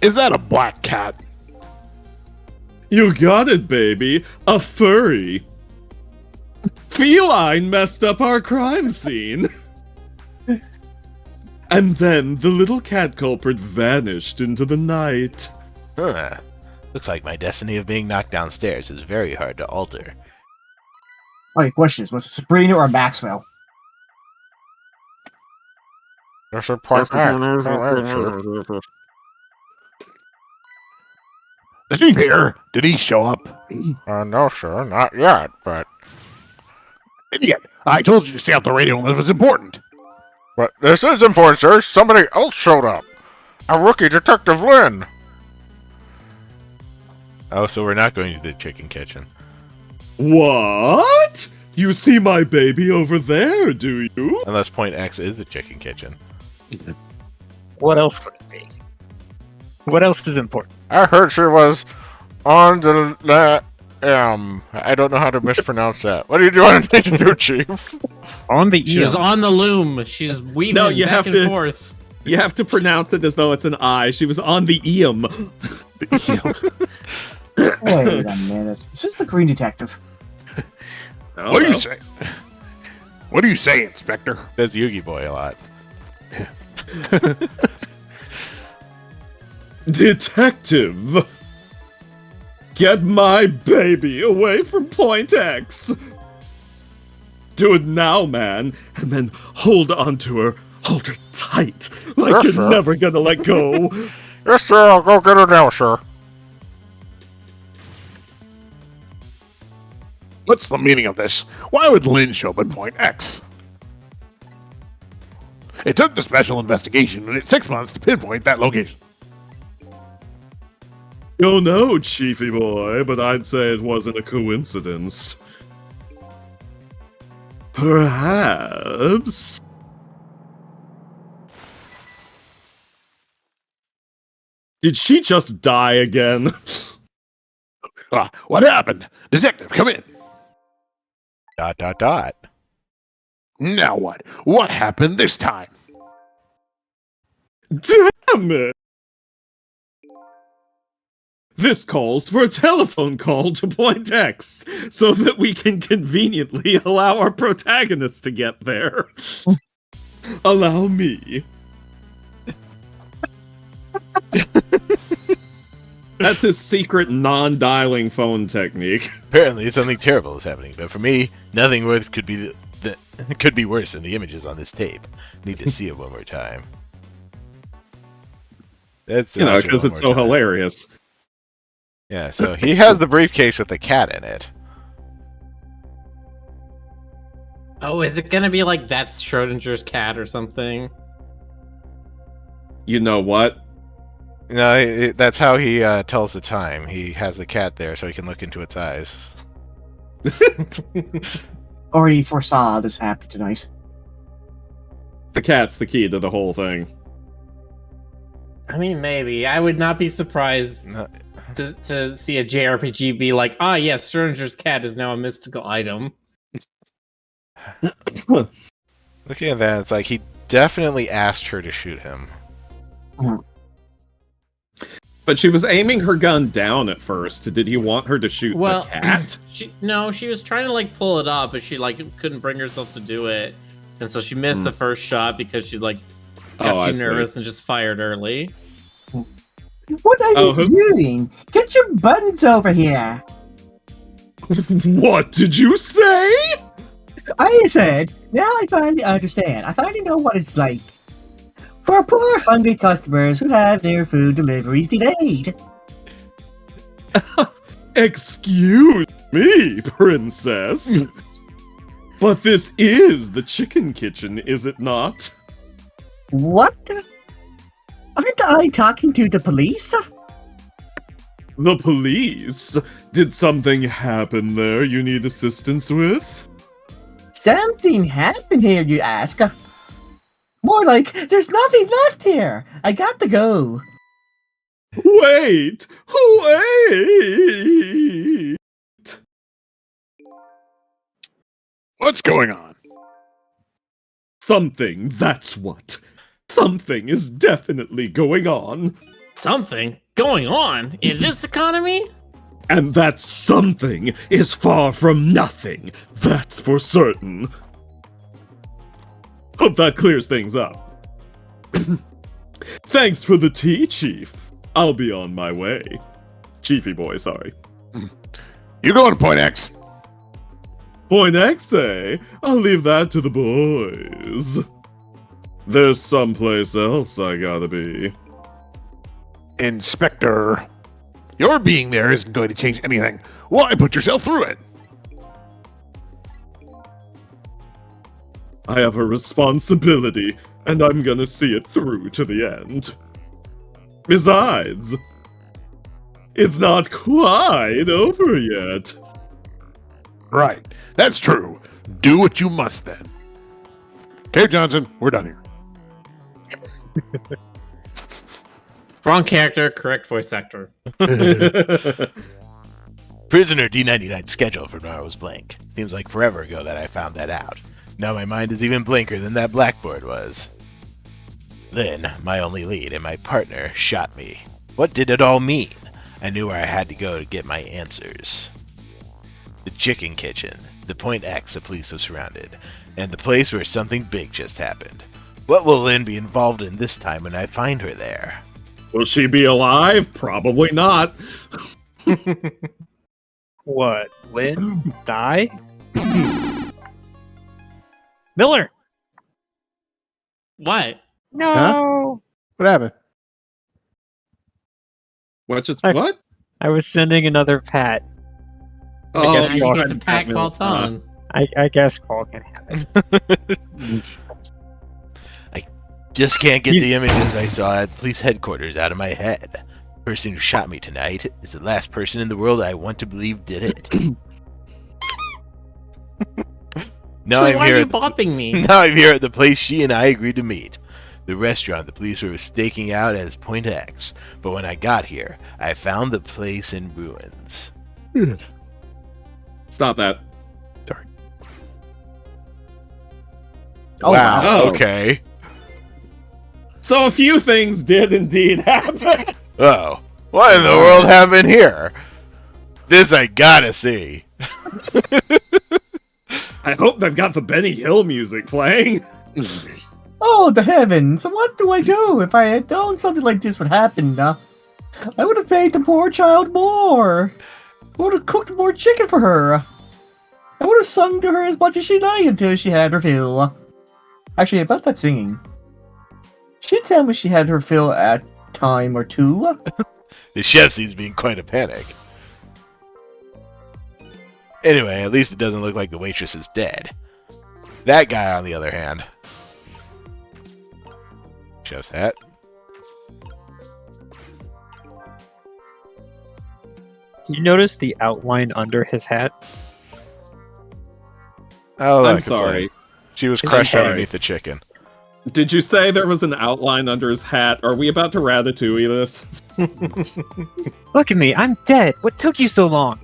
is that a black cat? You got it, baby. A furry. Feline messed up our crime scene. And then the little cat culprit vanished into the night. Huh. Looks like my destiny of being knocked downstairs is very hard to alter. Okay, question is, was it Sabrina or Maxwell? There's a point Is he here? Did he show up? No, sir, not yet, but... Idiot! I told you to stay off the radio when this was important. But this is important, sir. Somebody else showed up. A rookie detective Lynn. Oh, so we're not going to the chicken kitchen. What? You see my baby over there, do you? Unless point X is the chicken kitchen. What else could it be? What else is important? I heard she was on the I don't know how to mispronounce that. What are you wanting me to do, Chief? On the She was on the loom. She's weaving No, you back have and to- forth. You have to pronounce it as though it's an I. She was on the Eam. Wait a minute. This is the Green Detective. What do you say? What do you say, Inspector? That's Yugi Boy a lot. Detective! Get my baby away from Point X! Do it now, man, and then hold on to her. Hold her tight, like Yes, you're sir. never gonna let go. Yes, sir. I'll go get her now, sir. What's the meaning of this? Why would Lynn show up at Point X? It took the special investigation unit 6 months to pinpoint that location. Don't know, Chiefy boy, but I'd say it wasn't a coincidence. Perhaps. Did she just die again? What happened? Detective, come in. ... Now what? What happened this time? Damn it! This calls for a telephone call to Point X so that we can conveniently allow our protagonist to get there. Allow me. That's his secret non-dialing phone technique. Apparently, something terrible is happening, but for me, nothing worse could be could be worse than the images on this tape. Need to see it one more time. That's Because it's so hilarious. Yeah, so he has the briefcase with the cat in it. Oh, is it gonna be like that's Schrodinger's cat or something? You know what? No, that's how he tells the time. He has the cat there so he can look into its eyes. Or he foresaw this happening tonight. The cat's the key to the whole thing. I mean, maybe. I would not be surprised No. to see a JRPG be like, ah, yes, Schrodinger's cat is now a mystical item. Looking at that, it's like he definitely asked her to shoot him. But she was aiming her gun down at first. Did he want her to shoot the cat? She was trying to like pull it up, but she like couldn't bring herself to do it, and so she missed the first shot because she like got too nervous and just fired early. What are you doing? Get your buttons over here! What did you say? I said, now I finally understand. I finally know what it's like. For poor hungry customers who have their food deliveries delayed. Excuse me, princess. But this is the chicken kitchen, is it not? What? Aren't I talking to the police? The police? Did something happen there you need assistance with? Something happened here, you ask? More like, there's nothing left here. I got to go. Wait! What's going on? Something, that's what. Something is definitely going on. Something going on in this economy? And that something is far from nothing. That's for certain. Hope that clears things up. Thanks for the tea, Chief. I'll be on my way. Chiefy boy, sorry. You going to Point X? Point X, eh? I'll leave that to the boys. There's someplace else I gotta be. Inspector. Your being there isn't going to change anything. Why put yourself through it? I have a responsibility, and I'm gonna see it through to the end. Besides, it's not quite over yet. Right. That's true. Do what you must then. Okay, Johnson, we're done here. Wrong character, correct voice actor. Prisoner D99's schedule for tomorrow was blank. Seems like forever ago that I found that out. Now my mind is even blanker than that blackboard was. Then, my only lead and my partner shot me. What did it all mean? I knew where I had to go to get my answers. The chicken kitchen, the Point X the police have surrounded, and the place where something big just happened. What will Lynn be involved in this time when I find her there? Will she be alive? Probably not. What? Lynn? Die? Miller! What? No! What happened? What? I was sending another pat. Oh, guess Now you Call get can to pack have while it. it's on. I guess Call can have it. Just can't get the images I saw at police headquarters out of my head. The person who shot me tonight is the last person in the world I want to believe did it. Now So I'm why here are you at the- bopping me? Now I'm here at the place she and I agreed to meet. The restaurant the police were staking out as Point X. But when I got here, I found the place in ruins. Stop that. Oh, wow. wow. Okay. So a few things did indeed happen. Oh. What in the world happened here? This I gotta see. I hope they've got the Benny Hill music playing. Oh, the heavens! What do I do if I had known something like this would happen? I would have paid the poor child more. I would have cooked more chicken for her. I would have sung to her as much as she liked until she had her fill. Actually, about that singing, she'd tell me she had her fill at time or two. The chef seems to be in quite a panic. Anyway, at least it doesn't look like the waitress is dead. That guy, on the other hand. Chef's hat. Did you notice the outline under his hat? Oh, look, I'm it's sorry. like she was I'm crushed sorry. underneath the chicken. Did you say there was an outline under his hat? Are we about to ratatouille this? Look at me, I'm dead. What took you so long?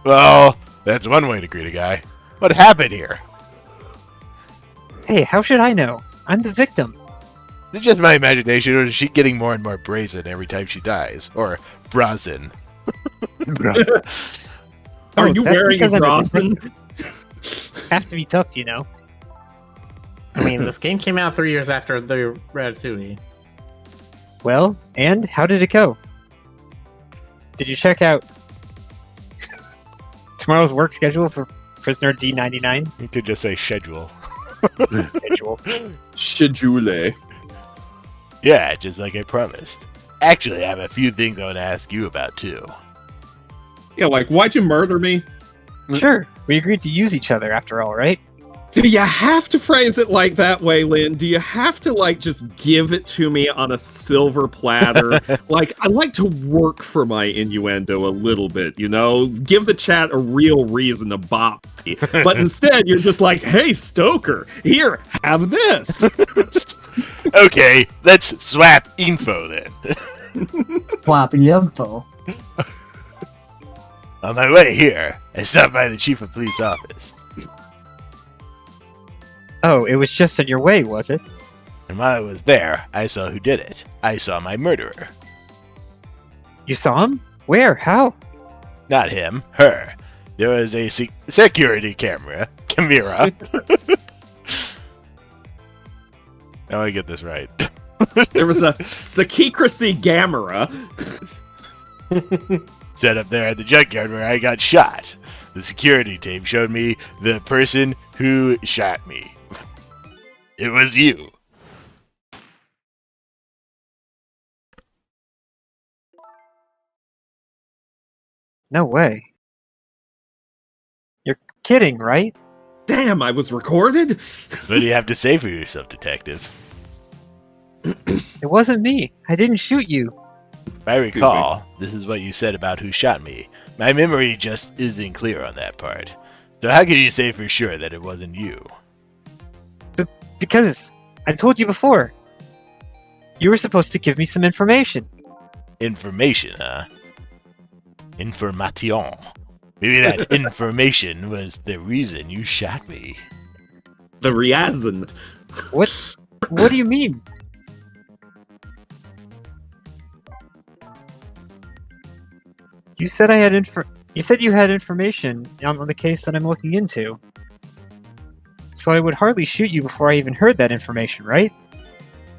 Well, that's one way to greet a guy. What happened here? Hey, how should I know? I'm the victim. Is it just my imagination, or is she getting more and more brazen every time she dies? Or brazen? Are Oh, you that's wearing a because I'm a Griffin? Have to be tough, you know. I mean, this game came out 3 years after the Ratatouille. Well, and how did it go? Did you check out tomorrow's work schedule for Prisoner D99? You could just say schedule. Schedule. Schedule. Yeah, just like I promised. Actually, I have a few things I want to ask you about, too. Yeah, like, why'd you murder me? Sure, we agreed to use each other after all, right? Do you have to phrase it like that way, Lynn? Do you have to, like, just give it to me on a silver platter? Like, I like to work for my innuendo a little bit, you know? Give the chat a real reason to bop me. But instead, you're just like, hey, Stoker, here, have this. Okay, let's swap info then. Floppy info. On my way here, I stopped by the chief of police office. Oh, it was just on your way, was it? And while I was there, I saw who did it. I saw my murderer. You saw him? Where? How? Not him, her. There was a security camera. Now I get this right. There was a secrecy gamera. Set up there at the junkyard where I got shot. The security tape showed me the person who shot me. It was you. No way. You're kidding, right? Damn, I was recorded? What do you have to say for yourself, detective? It wasn't me. I didn't shoot you. If I recall, this is what you said about who shot me. My memory just isn't clear on that part. So how can you say for sure that it wasn't you? Because I told you before. You were supposed to give me some information. Information, huh? Information. Maybe that information was the reason you shot me. The reason. What? What do you mean? You said You said you had information on the case that I'm looking into. So I would hardly shoot you before I even heard that information, right?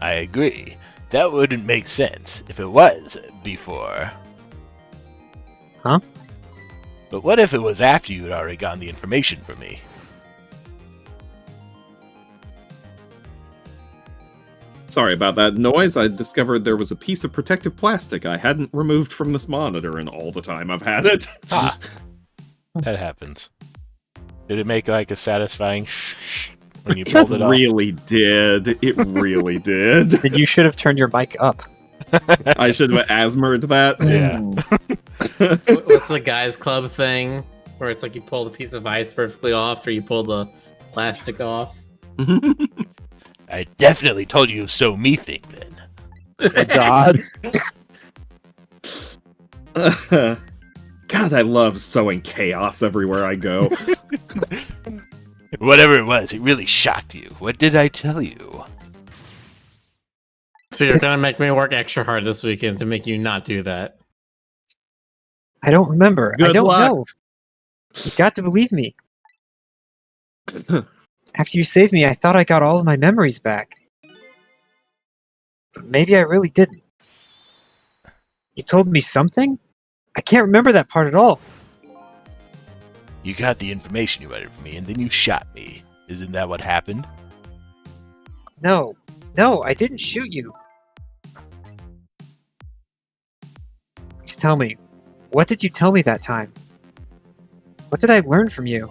I agree. That wouldn't make sense if it was before. Huh? But what if it was after you had already gotten the information from me? Sorry about that noise. I discovered there was a piece of protective plastic I hadn't removed from this monitor in all the time I've had it. Ah, that happens. Did it make like a satisfying shh when you pulled it It off? really did. It really did. Then you should have turned your mic up. I should have asthmaed that. Yeah. What's the guys club thing where it's like you pull the piece of ice perfectly off, or you pull the plastic off? I definitely told you so me thing then. Oh, God. God, I love sowing chaos everywhere I go. Whatever it was, it really shocked you. What did I tell you? So you're gonna make me work extra hard this weekend to make you not do that. I don't remember. I Good don't luck. know. You've got to believe me. After you saved me, I thought I got all of my memories back. But maybe I really didn't. You told me something? I can't remember that part at all. You got the information you wanted from me, and then you shot me. Isn't that what happened? No, I didn't shoot you. Please tell me, what did you tell me that time? What did I learn from you?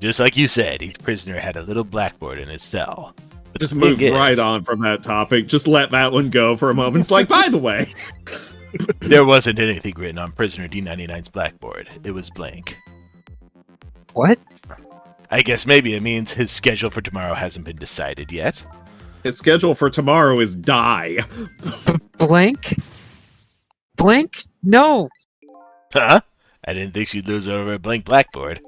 Just like you said, each prisoner had a little blackboard in his cell. But Just the thing move is, right on from that topic. Just let that one go for a moment. It's like, by the way. There wasn't anything written on prisoner D99's blackboard. It was blank. What? I guess maybe it means his schedule for tomorrow hasn't been decided yet. His schedule for tomorrow is die. Blank? Blank? No! Huh? I didn't think she'd lose over a blank blackboard.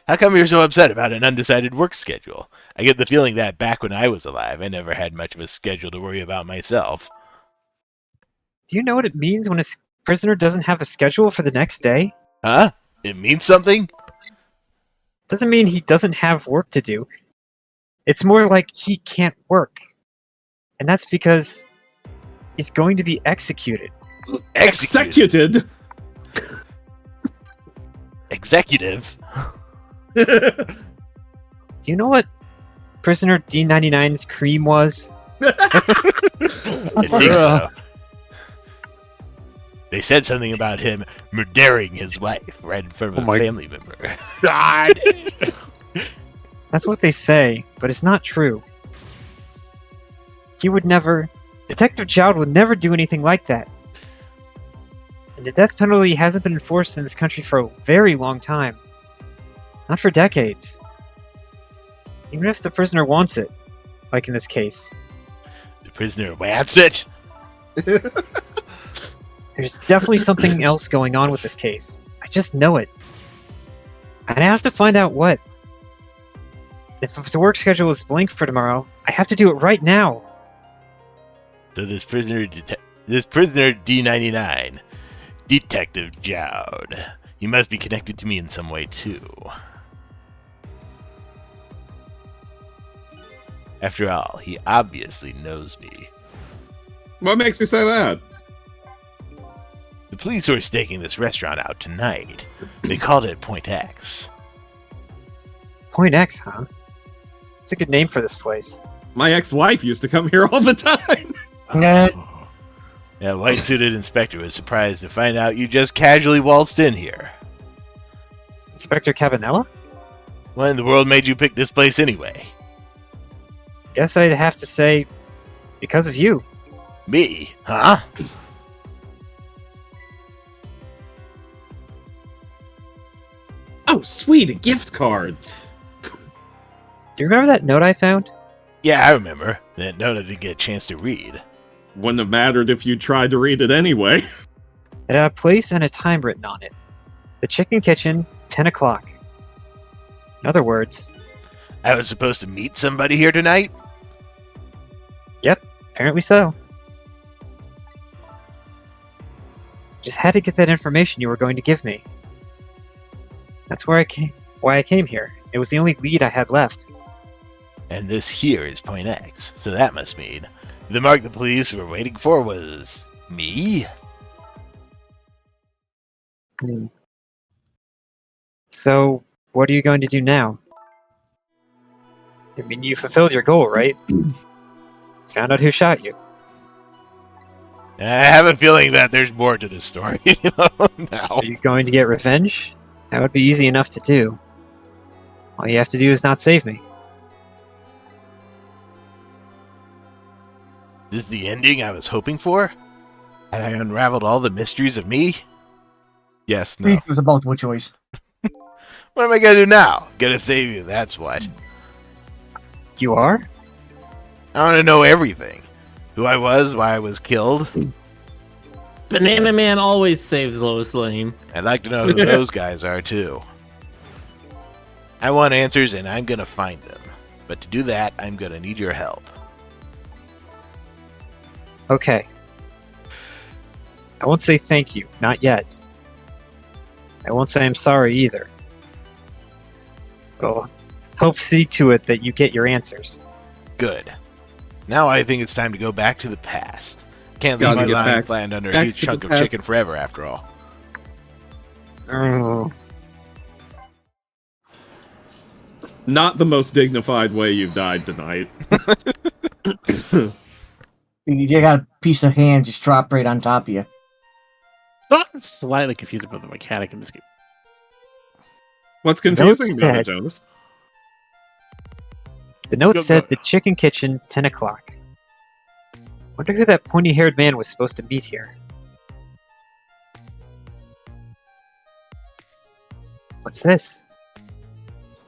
How come you're so upset about an undecided work schedule? I get the feeling that back when I was alive, I never had much of a schedule to worry about myself. Do you know what it means when a prisoner doesn't have a schedule for the next day? Huh? It means something? Doesn't mean he doesn't have work to do. It's more like he can't work. And that's because he's going to be executed. Executed? Executive? Do you know what prisoner D99's cream was? I think so. They said something about him murdering his wife right in front of a family member. God. That's what they say, but it's not true. He would never... Detective Jowd would never do anything like that. And the death penalty hasn't been enforced in this country for a very long time. Not for decades. Even if the prisoner wants it, like in this case. The prisoner wants it? There's definitely something else going on with this case. I just know it. And I have to find out what. If the work schedule is blank for tomorrow, I have to do it right now. So this prisoner D99, Detective Jowd, he must be connected to me in some way too. After all, he obviously knows me. What makes you say that? The police were staking this restaurant out tonight. They called it Point X. Point X, huh? It's a good name for this place. My ex-wife used to come here all the time. That white-suited inspector was surprised to find out you just casually waltzed in here. Inspector Cabanella? What in the world made you pick this place anyway? Guess I'd have to say, because of you. Me? Huh? Oh, sweet, a gift card. Do you remember that note I found? Yeah, I remember. That note I didn't get a chance to read. Wouldn't have mattered if you tried to read it anyway. It had a place and a time written on it. The Chicken Kitchen, 10 o'clock. In other words, I was supposed to meet somebody here tonight? yep, apparently so. Just had to get that information you were going to give me. That's why I came here. It was the only lead I had left. And this here is Point X, so that must mean the mark the police were waiting for was me? So, what are you going to do now? I mean, you fulfilled your goal, right? Found out who shot you. I have a feeling that there's more to this story, now. Are you going to get revenge? That would be easy enough to do. All you have to do is not save me. This is the ending I was hoping for? Had I unraveled all the mysteries of me? Yes, no. Please give us a multiple choice. What am I gonna do now? Gonna save you, that's what. You are? I wanna know everything. Who I was, why I was killed. Banana Man always saves Lois Lane. I'd like to know who those guys are, too. I want answers, and I'm gonna find them. But to do that, I'm gonna need your help. Okay. I won't say thank you, not yet. I won't say I'm sorry either. But I'll help see to it that you get your answers. Good. Now I think it's time to go back to the past. Can't leave Gotta my get lying back- flattened under a back huge to the chunk of past. chicken forever, after all. Oh, Not the most dignified way you've died tonight. You got a piece of ham just drop right on top of you. I'm slightly confused about the mechanic in this game. What's Note confusing about it, said- Jonas? the note Go- said go. the chicken kitchen, 10 o'clock. Wonder who that pointy-haired man was supposed to meet here. What's this?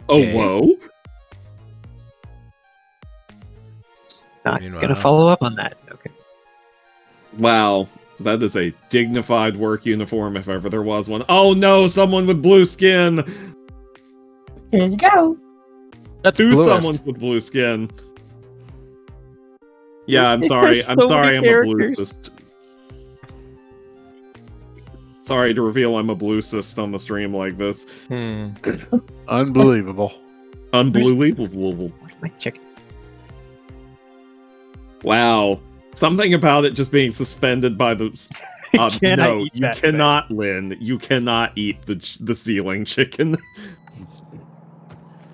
Oh, Okay. whoa. Not Meanwhile- gonna follow up on that. Okay. Wow. That is a dignified work uniform if ever there was one. Oh no, someone with blue skin! Here you go. That's Two bluest. someone's with blue skin. Yeah, I'm sorry. There's I'm so sorry many I'm a characters. bluecist. Sorry to reveal I'm a bluecist on the stream like this. Unbelievable. Unbelievable. Where's my chicken? Wow. Something about it just being suspended by the... Can I no, eat you that thing? cannot, Lynn. You cannot eat the ceiling chicken.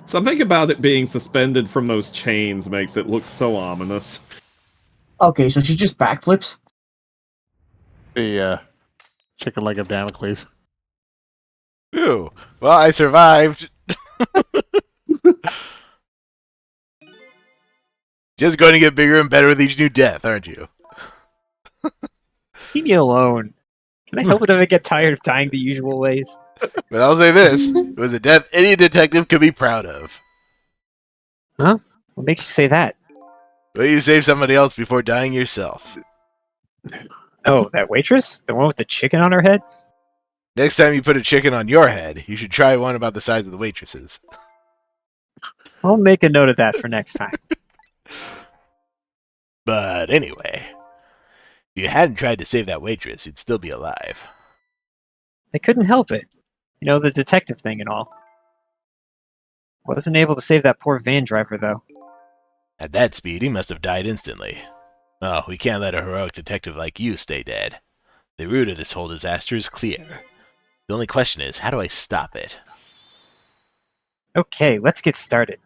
Something about it being suspended from those chains makes it look so ominous. Okay, so she just backflips. The chicken leg of Damocles. Phew. Well, I survived. Just going to get bigger and better with each new death, aren't you? Leave me alone. Can I help it if I get tired of dying the usual ways? But I'll say this: it was a death any detective could be proud of. What makes you say that? Well, you save somebody else before dying yourself. Oh, that waitress? The one with the chicken on her head? Next time you put a chicken on your head, you should try one about the size of the waitress's. I'll make a note of that for next time. But anyway, if you hadn't tried to save that waitress, you'd still be alive. I couldn't help it. You know, the detective thing and all. Wasn't able to save that poor van driver, though. At that speed, he must have died instantly. Oh, we can't let a heroic detective like you stay dead. The root of this whole disaster is clear. The only question is, how do I stop it? Okay, let's get started.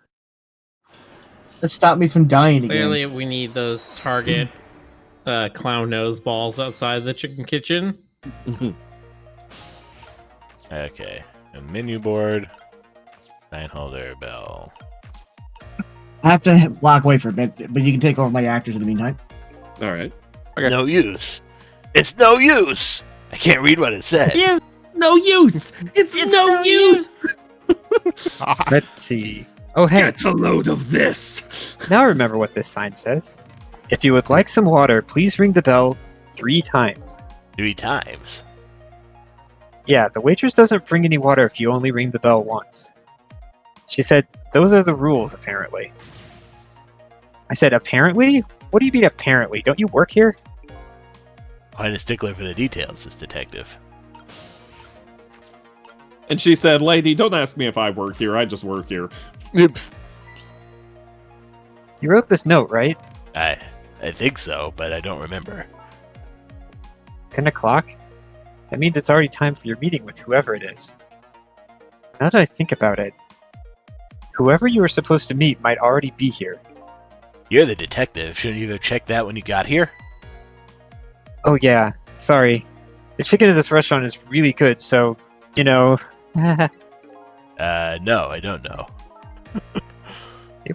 Let's stop me from dying again. Clearly, we need those target clown nose balls outside the chicken kitchen. Okay, a menu board, sign holder, bell. I have to walk away for a bit, but you can take over my actors in the meantime. Alright. Okay. No use. It's no use! I can't read what it said. Yeah, no use. It's no use. Let's see. Oh, hey, Get a load of this! now I remember what this sign says. If you would like some water, please ring the bell 3 times. 3 times. Yeah, the waitress doesn't bring any water if you only ring the bell once. She said, those are the rules, apparently. I said, apparently? What do you mean, apparently? Don't you work here? Quite a stickler for the details, this detective. And she said, lady, don't ask me if I work here, I just work here. Oops. You wrote this note, right? I think so, but I don't remember. 10 o'clock? That means it's already time for your meeting with whoever it is. Now that I think about it, whoever you were supposed to meet might already be here. You're the detective. Shouldn't you have checked that when you got here? Oh yeah, sorry. The chicken at this restaurant is really good, so, you know... Maybe No, I don't know.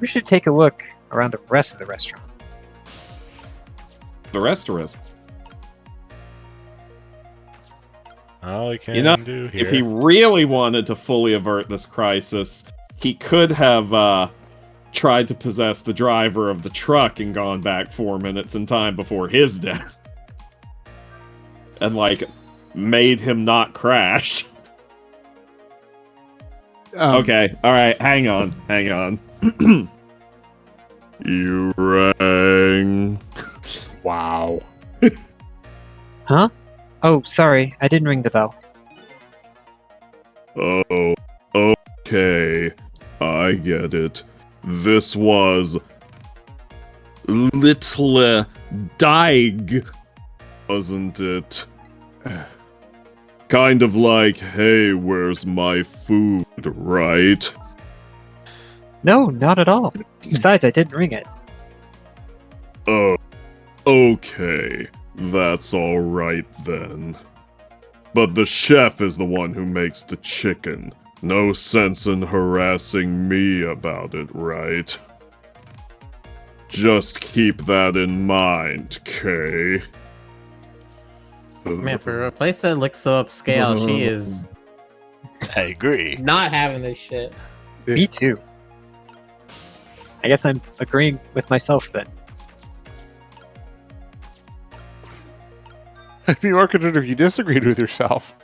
we should take a look around the rest of the restaurant. The rest of us. All I can You know, do here. If he really wanted to fully avert this crisis, he could have tried to possess the driver of the truck and gone back 4 minutes in time before his death. And, like, made him not crash. Okay, alright, hang on. You rang. Wow. Huh? Oh, sorry, I didn't ring the bell. Oh, okay. I get it. This was Little Dig, wasn't it? Kind of like, hey, where's my food, right? No, not at all. Besides, I didn't ring it. Oh, okay. That's alright then. But the chef is the one who makes the chicken. No sense in harassing me about it, right? Just keep that in mind, Kay. Man, for a place that looks so upscale, she is I agree. not having this shit. Me too. I guess I'm agreeing with myself then. I'd be more concerned if you disagreed with yourself.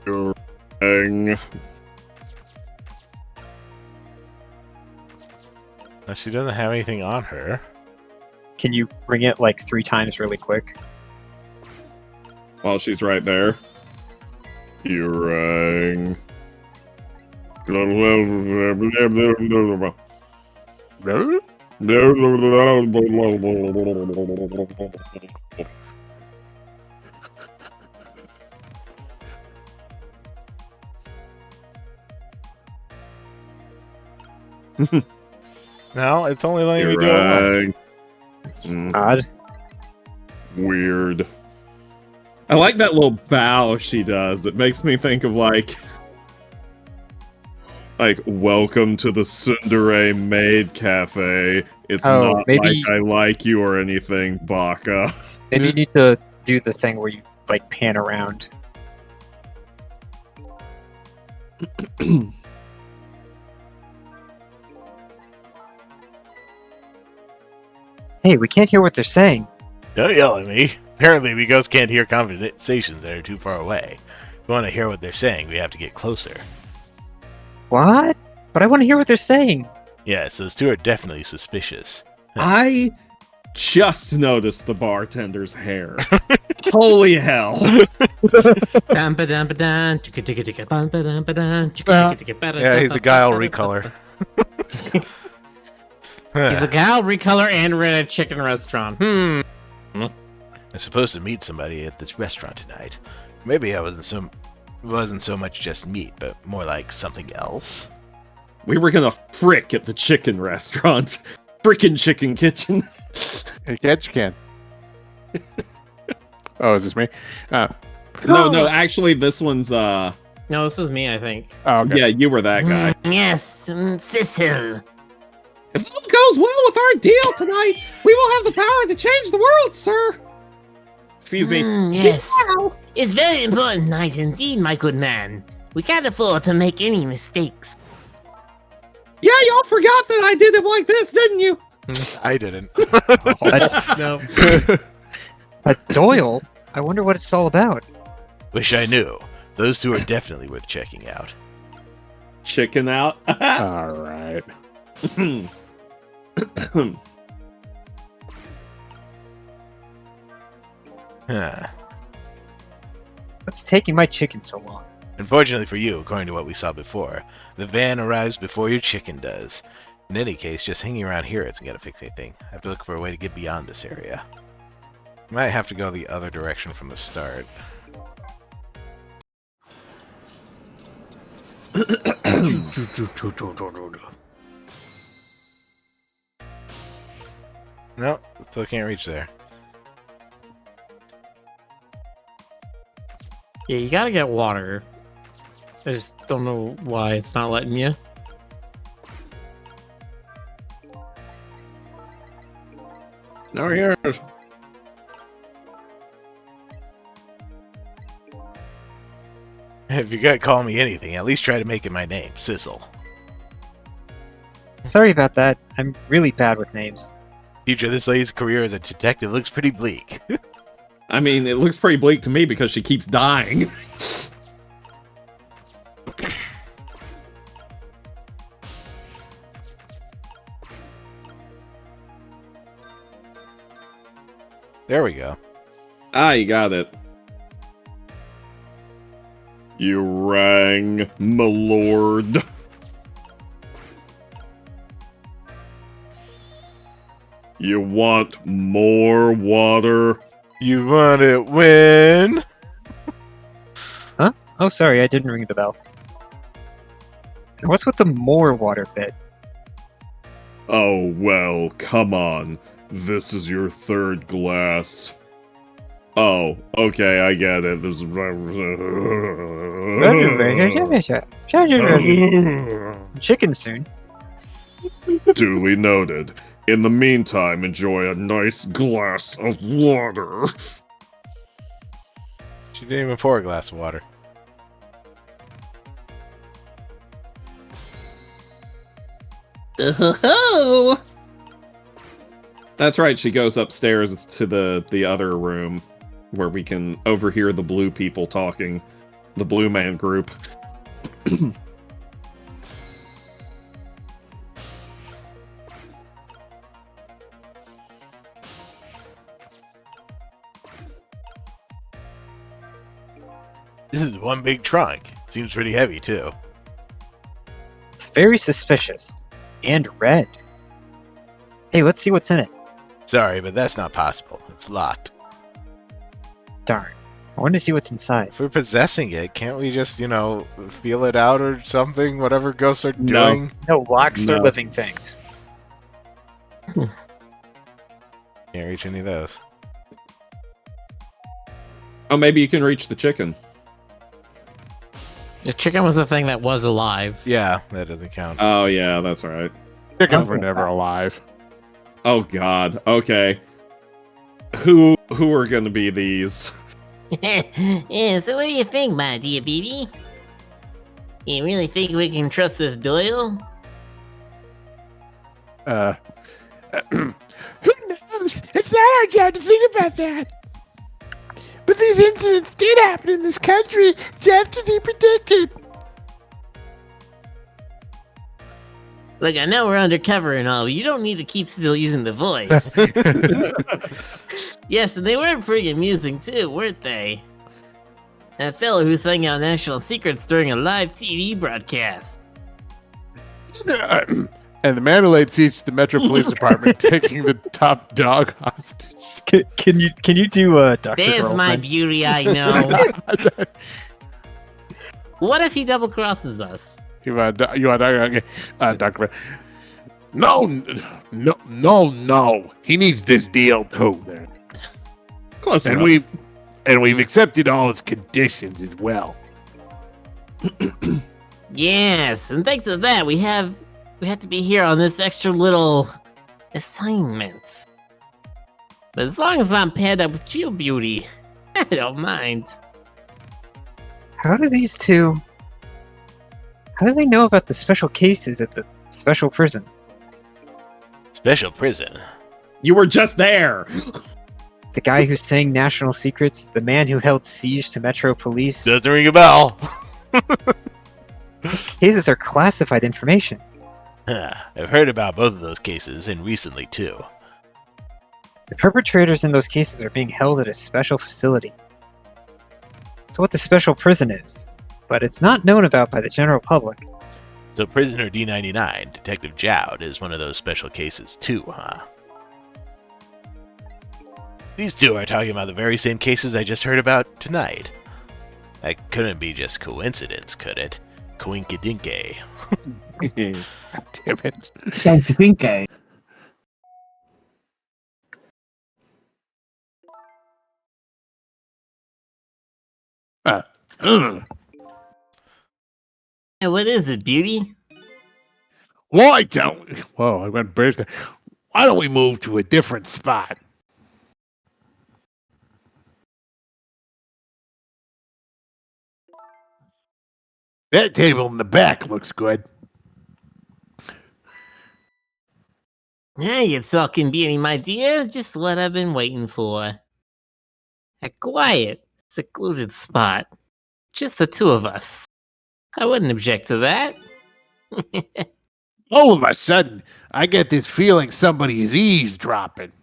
You rang. Now, she doesn't have anything on her. Can you ring it like 3 times really quick? While she's right there. You rang. No, it's only letting me You do it once. rang. It's Mm. odd. Weird. I like that little bow she does. It makes me think of like, welcome to the Tsundere Maid Cafe. It's Oh, not maybe- like I like you or anything, Baka. Maybe you need to do the thing where you like pan around. Hey, we can't hear what they're saying. Don't yell at me. Apparently, we ghosts can't hear conversations that are too far away. If we want to hear what they're saying, we have to get closer. What? But I want to hear what they're saying. Yes, those two are definitely suspicious. I just noticed the bartender's hair. Holy hell. Yeah, Yeah, he's a guile recolor. He's a gal recolor and ran a chicken restaurant. I'm supposed to meet somebody at this restaurant tonight. Maybe I wasn't so much just meat, but more like something else. We were gonna frick at the chicken restaurant. Frickin' chicken kitchen. Hey, catch you can. Oh, is this me? No, actually, this one's, No, this is me, I think. Oh, okay. yeah, you were that guy. Yes, Cecil. If all goes well with our deal tonight, we will have the power to change the world, sir. Excuse me. Yes. It's very important night indeed, my good man. We can't afford to make any mistakes. Yeah, y'all forgot that I did it like this, didn't you? I didn't. No. Doyle? I wonder what it's all about. Wish I knew. Those two are definitely worth checking out. Chicken out. All right. Huh. What's taking my chicken so long? Unfortunately for you, according to what we saw before, the van arrives before your chicken does. In any case, just hanging around here isn't going to fix anything. I have to look for a way to get beyond this area. Might have to go the other direction from the start. No, still can't reach there. Yeah, you gotta get water. I just don't know why it's not letting you. No, here. If you're gonna call me anything, at least try to make it my name, Sizzle. Sorry about that. I'm really bad with names. Future, this lady's career as a detective looks pretty bleak. I mean, it looks pretty bleak to me because she keeps dying. There we go. Ah, you got it. You rang, my lord. You want more water? You want it when? Huh? Oh, sorry, I didn't ring the bell. What's with the more water bit? Oh, well, come on. This is your third glass. Oh, okay, I get it. This Chicken soon. Duly noted. In the meantime, enjoy a nice glass of water. She didn't even pour a glass of water. Oh! That's right, she goes upstairs to the other room where we can overhear the blue people talking. The blue man group. This is one big trunk. Seems pretty heavy, too. It's very suspicious. And red. Hey, let's see what's in it. Sorry, but that's not possible. It's locked. Darn. I want to see what's inside. If we're possessing it, can't we just, feel it out or something? Whatever ghosts are No. doing? No, locks No. are living things. Can't reach any of those. Oh, maybe you can reach the chicken. The chicken was the thing that was alive. Yeah, that doesn't count. Oh, yeah, that's right. Chickens were never alive. Oh, God. Okay. Who are gonna be these? Yeah, so what do you think, my dear Beatty? You really think we can trust this Doyle? Who knows? It's not our job to think about that. But these incidents did happen in this country, just to be predicted. Look, I know we're undercover and all, but you don't need to keep still using the voice. Yes, and they were pretty amusing too, weren't they? That fellow who sang out national secrets during a live TV broadcast. And the man who laid siege to the Metro Police Department, taking the top dog hostage. Can you do Dr. There's my Girlfriend? beauty, I know. What if he double crosses us? You want Dr. No. He needs this deal too. Then. Close And enough. we've accepted all his conditions as well. Yes, and thanks to that, we have to be here on this extra little assignment. But as long as I'm paired up with you, Beauty, I don't mind. How do these two... How do they know about the special cases at the special prison? Special prison. You were just there! The guy who sang national secrets? The man who held siege to Metro Police? Doesn't ring a bell. Those cases are classified information. I've heard about both of those cases, and recently too. The perpetrators in those cases are being held at a special facility. It's what the special prison is, but it's not known about by the general public. So prisoner D99, Detective Jowd, is one of those special cases too, huh? These two are talking about the very same cases I just heard about tonight. That couldn't be just coincidence, could it? Coinkydinky. Damn it. Can't you think, eh? Hey, what is it, Beauty? Why don't... Whoa, I went burst. Why don't we move to a different spot? That table in the back looks good. Now you're talking, Beauty, my dear. Just what I've been waiting for. A quiet, secluded spot. Just the two of us. I wouldn't object to that. All of a sudden, I get this feeling somebody is eavesdropping.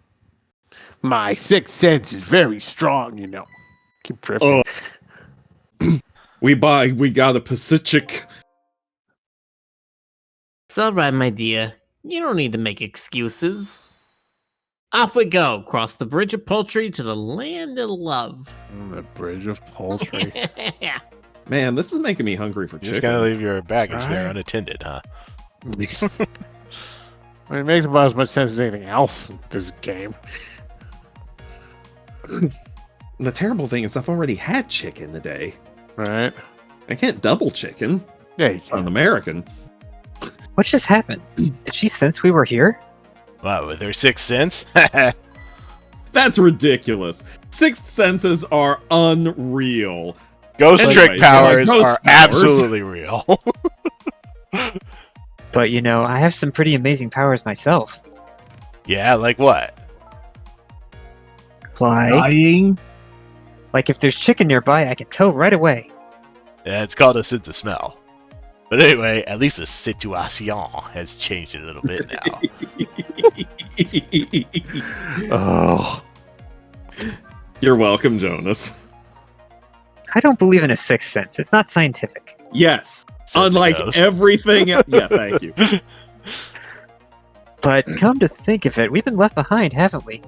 My sixth sense is very strong, you know. Keep drifting. We got a Pacific. It's alright, my dear. You don't need to make excuses. Off we go, cross the bridge of poultry to the land of love. The bridge of poultry. Man, this is making me hungry for You chicken. just gotta leave your baggage there Right. unattended, huh? It makes about as much sense as anything else in this game. The terrible thing is I've already had chicken today. Right? I can't double chicken. Yeah, you It's an can. American. What just happened? Did she sense we were here? Wow, with her sixth sense? That's ridiculous. Sixth senses are unreal. Ghost Anyway, trick yeah, powers ghost are powers. absolutely real. But you know, I have some pretty amazing powers myself. Yeah, like what? Dying. Like if there's chicken nearby, I can tell right away. Yeah, it's called a sense of smell. But anyway, at least the situation has changed a little bit now. Oh. You're welcome, Jonas. I don't believe in a sixth sense. It's not scientific. Yes. Sense of Unlike ghost. everything. Yeah, thank you. But come to think of it, we've been left behind, haven't we?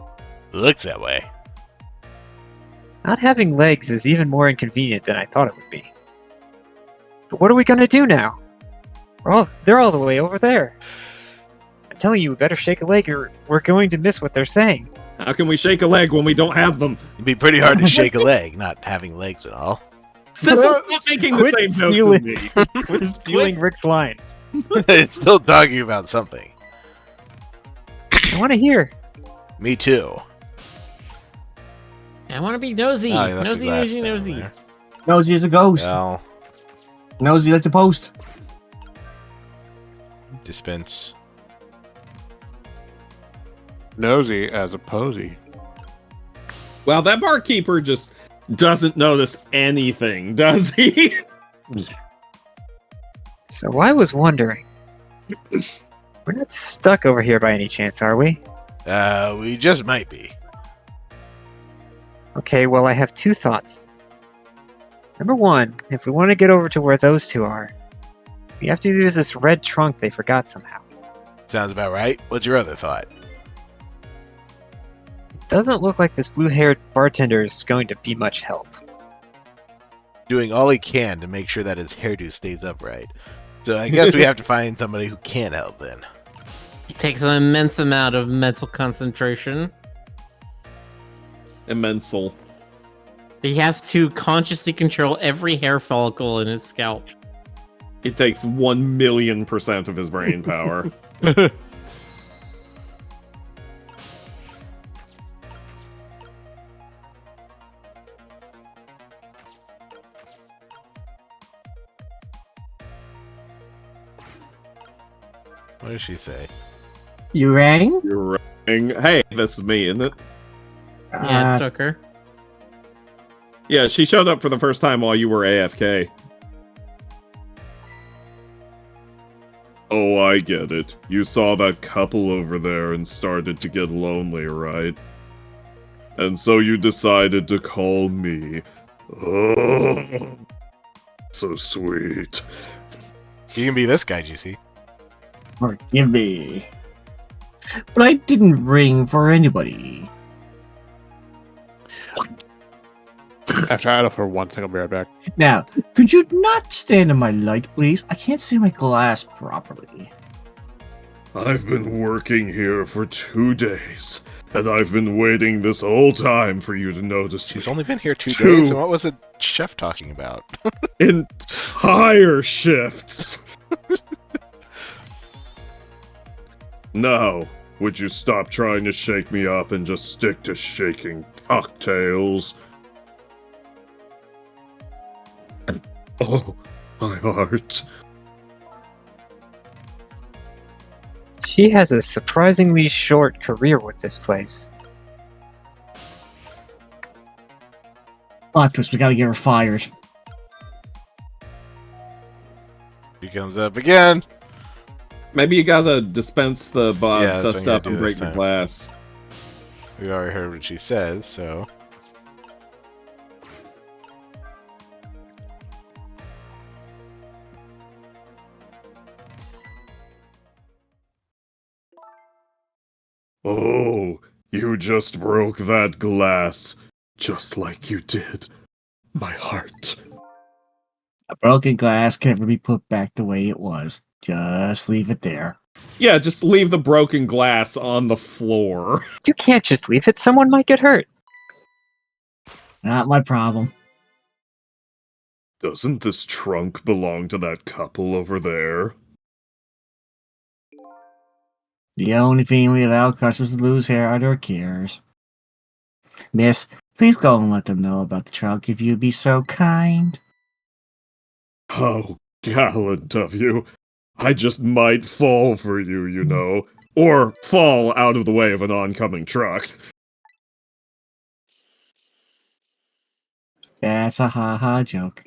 Looks that way. Not having legs is even more inconvenient than I thought it would be. But what are we gonna do now? They're all the way over there. I'm telling you, we better shake a leg or we're going to miss what they're saying. How can we shake a leg when we don't have them? It'd be pretty hard to shake a leg, not having legs at all. Sissel's not making the Quit same notes as stealing. me. We're stealing Rick's lines. It's still talking about something. I want to hear. Me too. I want to be nosy. Oh, you left Nosy, your glass nosy, down nosy. there. Nosy is a ghost. Well, Nosy like the post. dispense. Nosy as a posy. Well, that barkeeper just doesn't notice anything, does he? So I was wondering. We're not stuck over here by any chance, are we? We just might be. Okay, well, I have two thoughts. Number one, if we want to get over to where those two are, we have to use this red trunk they forgot somehow. Sounds about right. What's your other thought? Doesn't look like this blue-haired bartender is going to be much help. Doing all he can to make sure that his hairdo stays upright. So I guess we have to find somebody who can help then. It takes an immense amount of mental concentration. Immensal. He has to consciously control every hair follicle in his scalp. It takes 1,000,000% of his brain power. What does she say? You rang? You're right. Hey, that's me, isn't it? Yeah, it took her. Yeah, she showed up for the first time while you were AFK. Oh, I get it. You saw that couple over there and started to get lonely, right? And so you decided to call me. Oh, so sweet. You can be this guy, GC. Forgive me. But I didn't ring for anybody. I have to idle for 1 second. I'll be right back. Now, could you not stand in my light, please? I can't see my glass properly. I've been working here for 2 days, and I've been waiting this whole time for you to notice She's me. only been here 2 Two. days, and what was the chef talking about? Entire shifts. Now, would you stop trying to shake me up and just stick to shaking cocktails? Oh, my heart. She has a surprisingly short career with this place. Plot twist, we gotta get her fired. He comes up again. Maybe you gotta dispense the Yeah, that's what I'm stuff gonna and do break this the time. glass. We already heard what she says, so... Oh, you just broke that glass, just like you did my heart. A broken glass can never be put back the way it was. Just leave it there. Yeah, just leave the broken glass on the floor. You can't just leave it. Someone might get hurt. Not my problem. Doesn't this trunk belong to that couple over there? The only thing we allow customers to lose hair are their cares. Miss, please go and let them know about the trunk if you'd be so kind. How gallant of you. I just might fall for you, you know. Or fall out of the way of an oncoming truck. That's a ha-ha joke.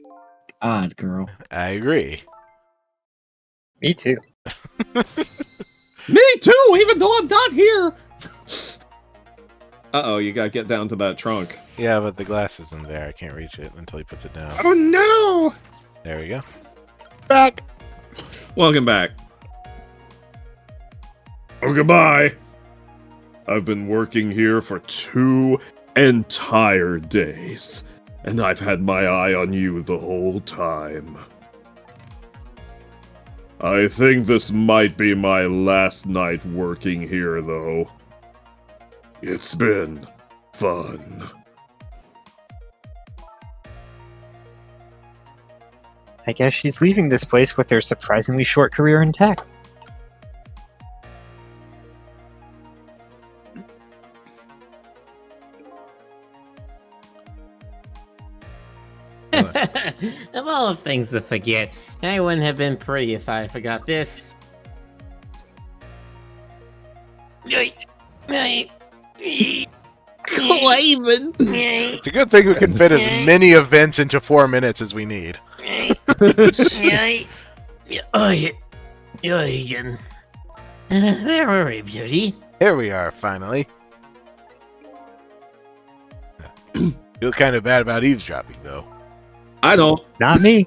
Odd girl. I agree. Me too. Me too, even though I'm not here. Uh-oh, you gotta get down to that trunk. Yeah, but the glass isn't there. I can't reach it until he puts it down. Oh no! There we go. Back. Welcome back. Oh, goodbye. I've been working here for 2 entire days, and I've had my eye on you the whole time. I think this might be my last night working here, though. It's been fun. I guess she's leaving this place with her surprisingly short career intact. Of all the things to forget, I wouldn't have been pretty if I forgot this. Clavin! It's a good thing we can fit as many events into 4 minutes as we need. Where are we, Beauty? Here we are, finally. Feel kind of bad about eavesdropping, though. I don't. Not me.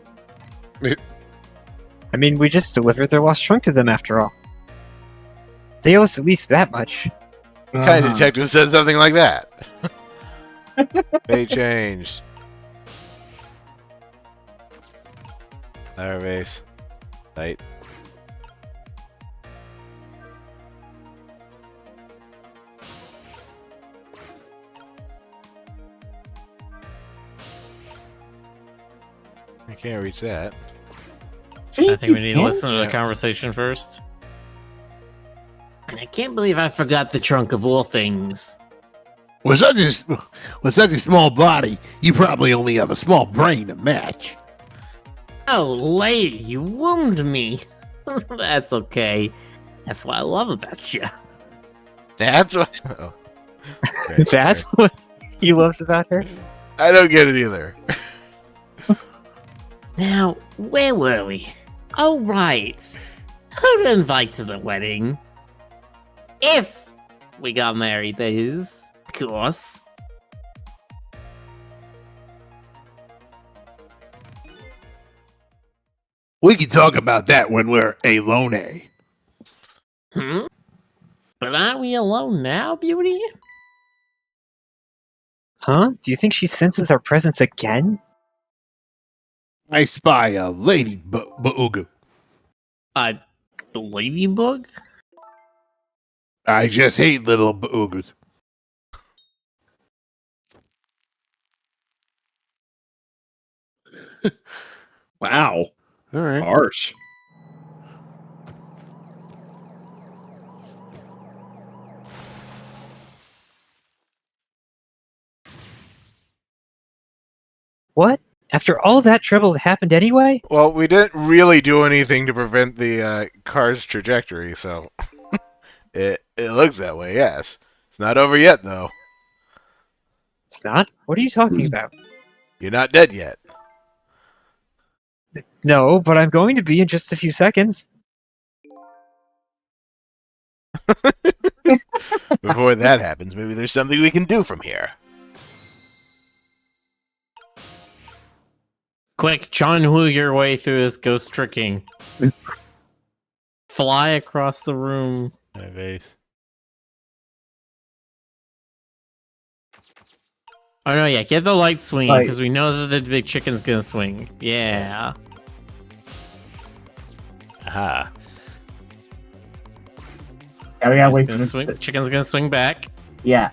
I mean, we just delivered their lost trunk to them after all. They owe us at least that much. What kind of detective says something like that? They changed. Fire base. Light. I can't reach that. I think we need to listen to the conversation first. I can't believe I forgot the trunk of all things. With such a small body, you probably only have a small brain to match. Oh, lady, you wound me. That's okay. That's what I love about you. That's what. Oh. Okay, That's sorry. what he loves about her? I don't get it either. Now, where were we? Oh, right. Who to invite to the wedding? If we got married, that is, of course. We can talk about that when we're alone. But aren't we alone now, Beauty? Huh? Do you think she senses our presence again? I spy a lady booga. The ladybug? I just hate little boogas. Wow. All right. Harsh. What? After all that trouble that happened anyway? Well, we didn't really do anything to prevent the car's trajectory, so it looks that way. Yes, it's not over yet, though. It's not? What are you talking about? You're not dead yet. No, but I'm going to be in just a few seconds. Before that happens, maybe there's something we can do from here. Quick, John Woo your way through this ghost tricking. Fly across the room. My base. Oh no, yeah, get the light swinging, Like- because we know that the big chicken's gonna swing. Yeah. Aha. Yeah, we gotta It's wait gonna for swing. the, Chicken's gonna swing back. yeah.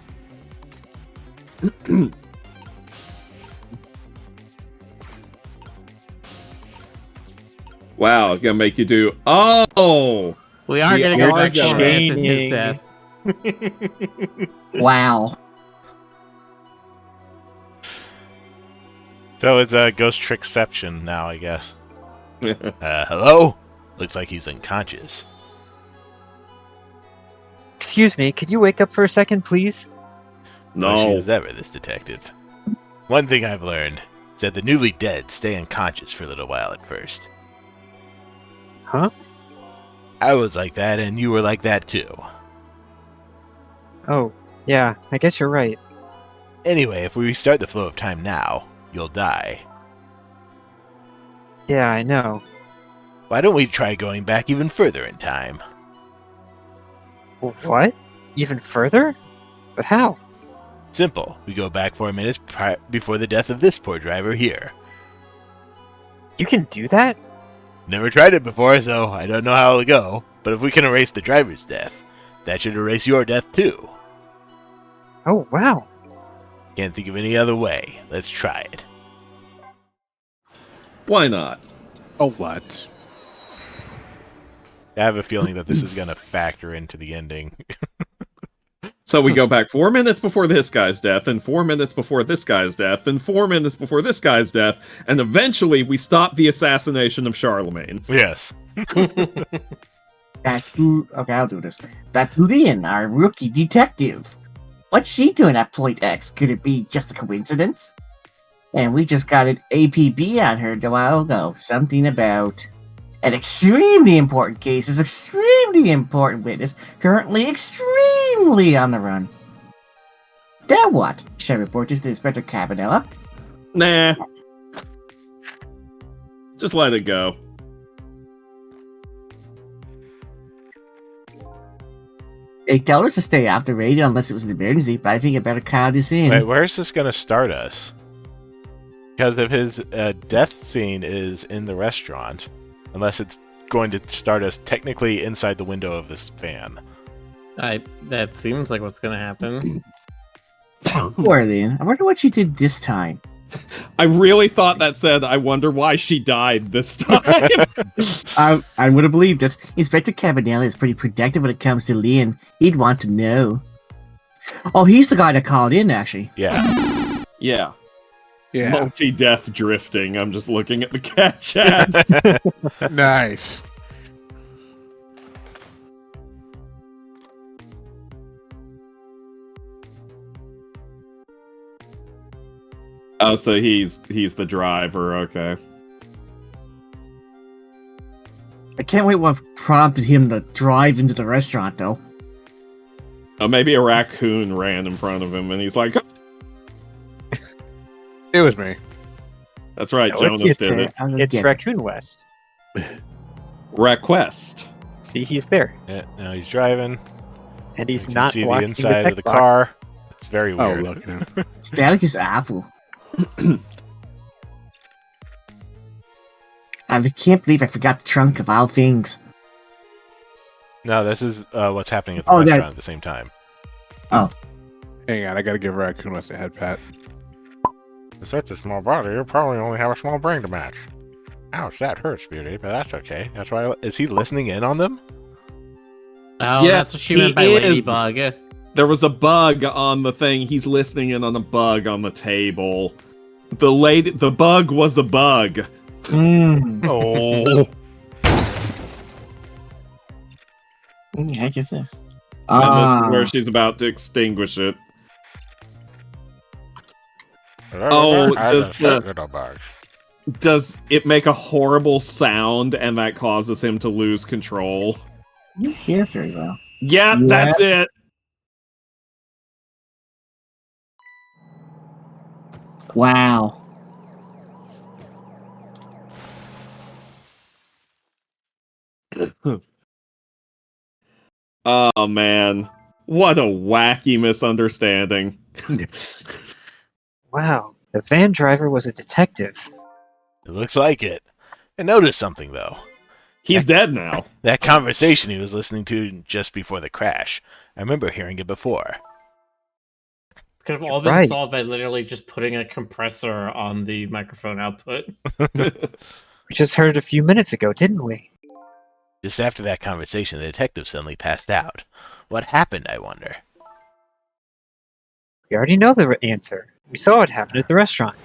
Wow, it's gonna make you do. Oh, We are We gonna go are back gonna- 4 minutes in his death. Wow. So it's a ghost trickception now, I guess. Oh. Hello? Looks like he's unconscious. Excuse me, could you wake up for a second, please? No. She no. was ever this detective. One thing I've learned is that the newly dead stay unconscious for a little while at first. Huh? I was like that, and you were like that too. Oh, yeah, I guess you're right. Anyway, if we restart the flow of time now, you'll die. Yeah, I know. Why don't we try going back even further in time? What? Even further? But how? Simple. We go back 4 minutes before the death of this poor driver here. You can do that? Never tried it before, so I don't know how it'll go. But if we can erase the driver's death, that should erase your death too. Oh, wow. Can't think of any other way. Let's try it. Why not? Oh, what? I have a feeling that this is going to factor into the ending. So we go back 4 minutes before this guy's death, and 4 minutes before this guy's death, and 4 minutes before this guy's death, and eventually we stop the assassination of Charlemagne. Yes. Okay, I'll do this. That's Lynn, our rookie detective. What's she doing at Point X? Could it be just a coincidence? And we just got an APB on her a while ago. Something about an extremely important case is extremely important witness, currently extremely on the run. Now what? Shall I report this to Inspector Cabanella? Nah. Just let it go. They told us to stay off the radio unless it was an emergency, but I think I better call this in. Wait, where's this going to start us? Because if his death scene is in the restaurant, unless it's going to start us technically inside the window of this van. That seems like what's gonna happen. Poor Lynn. I wonder what she did this time. I really thought that said, I wonder why she died this time. I would have believed it. Inspector Cabanella is pretty protective when it comes to Lynn. He'd want to know. Oh, he's the guy that called in, actually. Yeah. Yeah. Yeah. Multi-death drifting. I'm just looking at the cat chat. Nice. Oh, so he's the driver, okay. I can't wait what prompted him to drive into the restaurant, though. Oh, maybe a raccoon ran in front of him and he's like, It was me. that's right, No, Jonas it's, did it. It's Raccoon West. Request. See, he's there. Yeah, now he's driving. And he's You can not see the blocking inside of the tech box. car. It's very Oh, weird. look. Yeah. Static is awful. I can't believe I forgot the trunk of all things. No, this is what's happening at the Oh, that- restaurant at the same time. Hang on, I gotta give Raccoon West a head pat. With such a small body, you'll probably only have a small brain to match. Ouch, that hurts, Beauty, but that's okay. That's why. Is he listening in on them? Oh, Yeah, that's what she he meant by is. ladybug. There was a bug on the thing. He's listening in on a bug on the table. The bug was a bug. Oh. What the heck is this? And this Ah, is where she's about to extinguish it. Oh, does it make a horrible sound and that causes him to lose control? you hear very well. Yeah, Yeah. that's it. Wow. Oh man, what a wacky misunderstanding. Wow, the van driver was a detective. It looks like it. I noticed something, though. He's dead now. That conversation he was listening to just before the crash. I remember hearing it before. Could have all been Right. solved by literally just putting a compressor on the microphone output. We just heard it a few minutes ago, didn't we? Just after that conversation, the detective suddenly passed out. What happened, I wonder? We already know the answer. We saw it happen at the restaurant.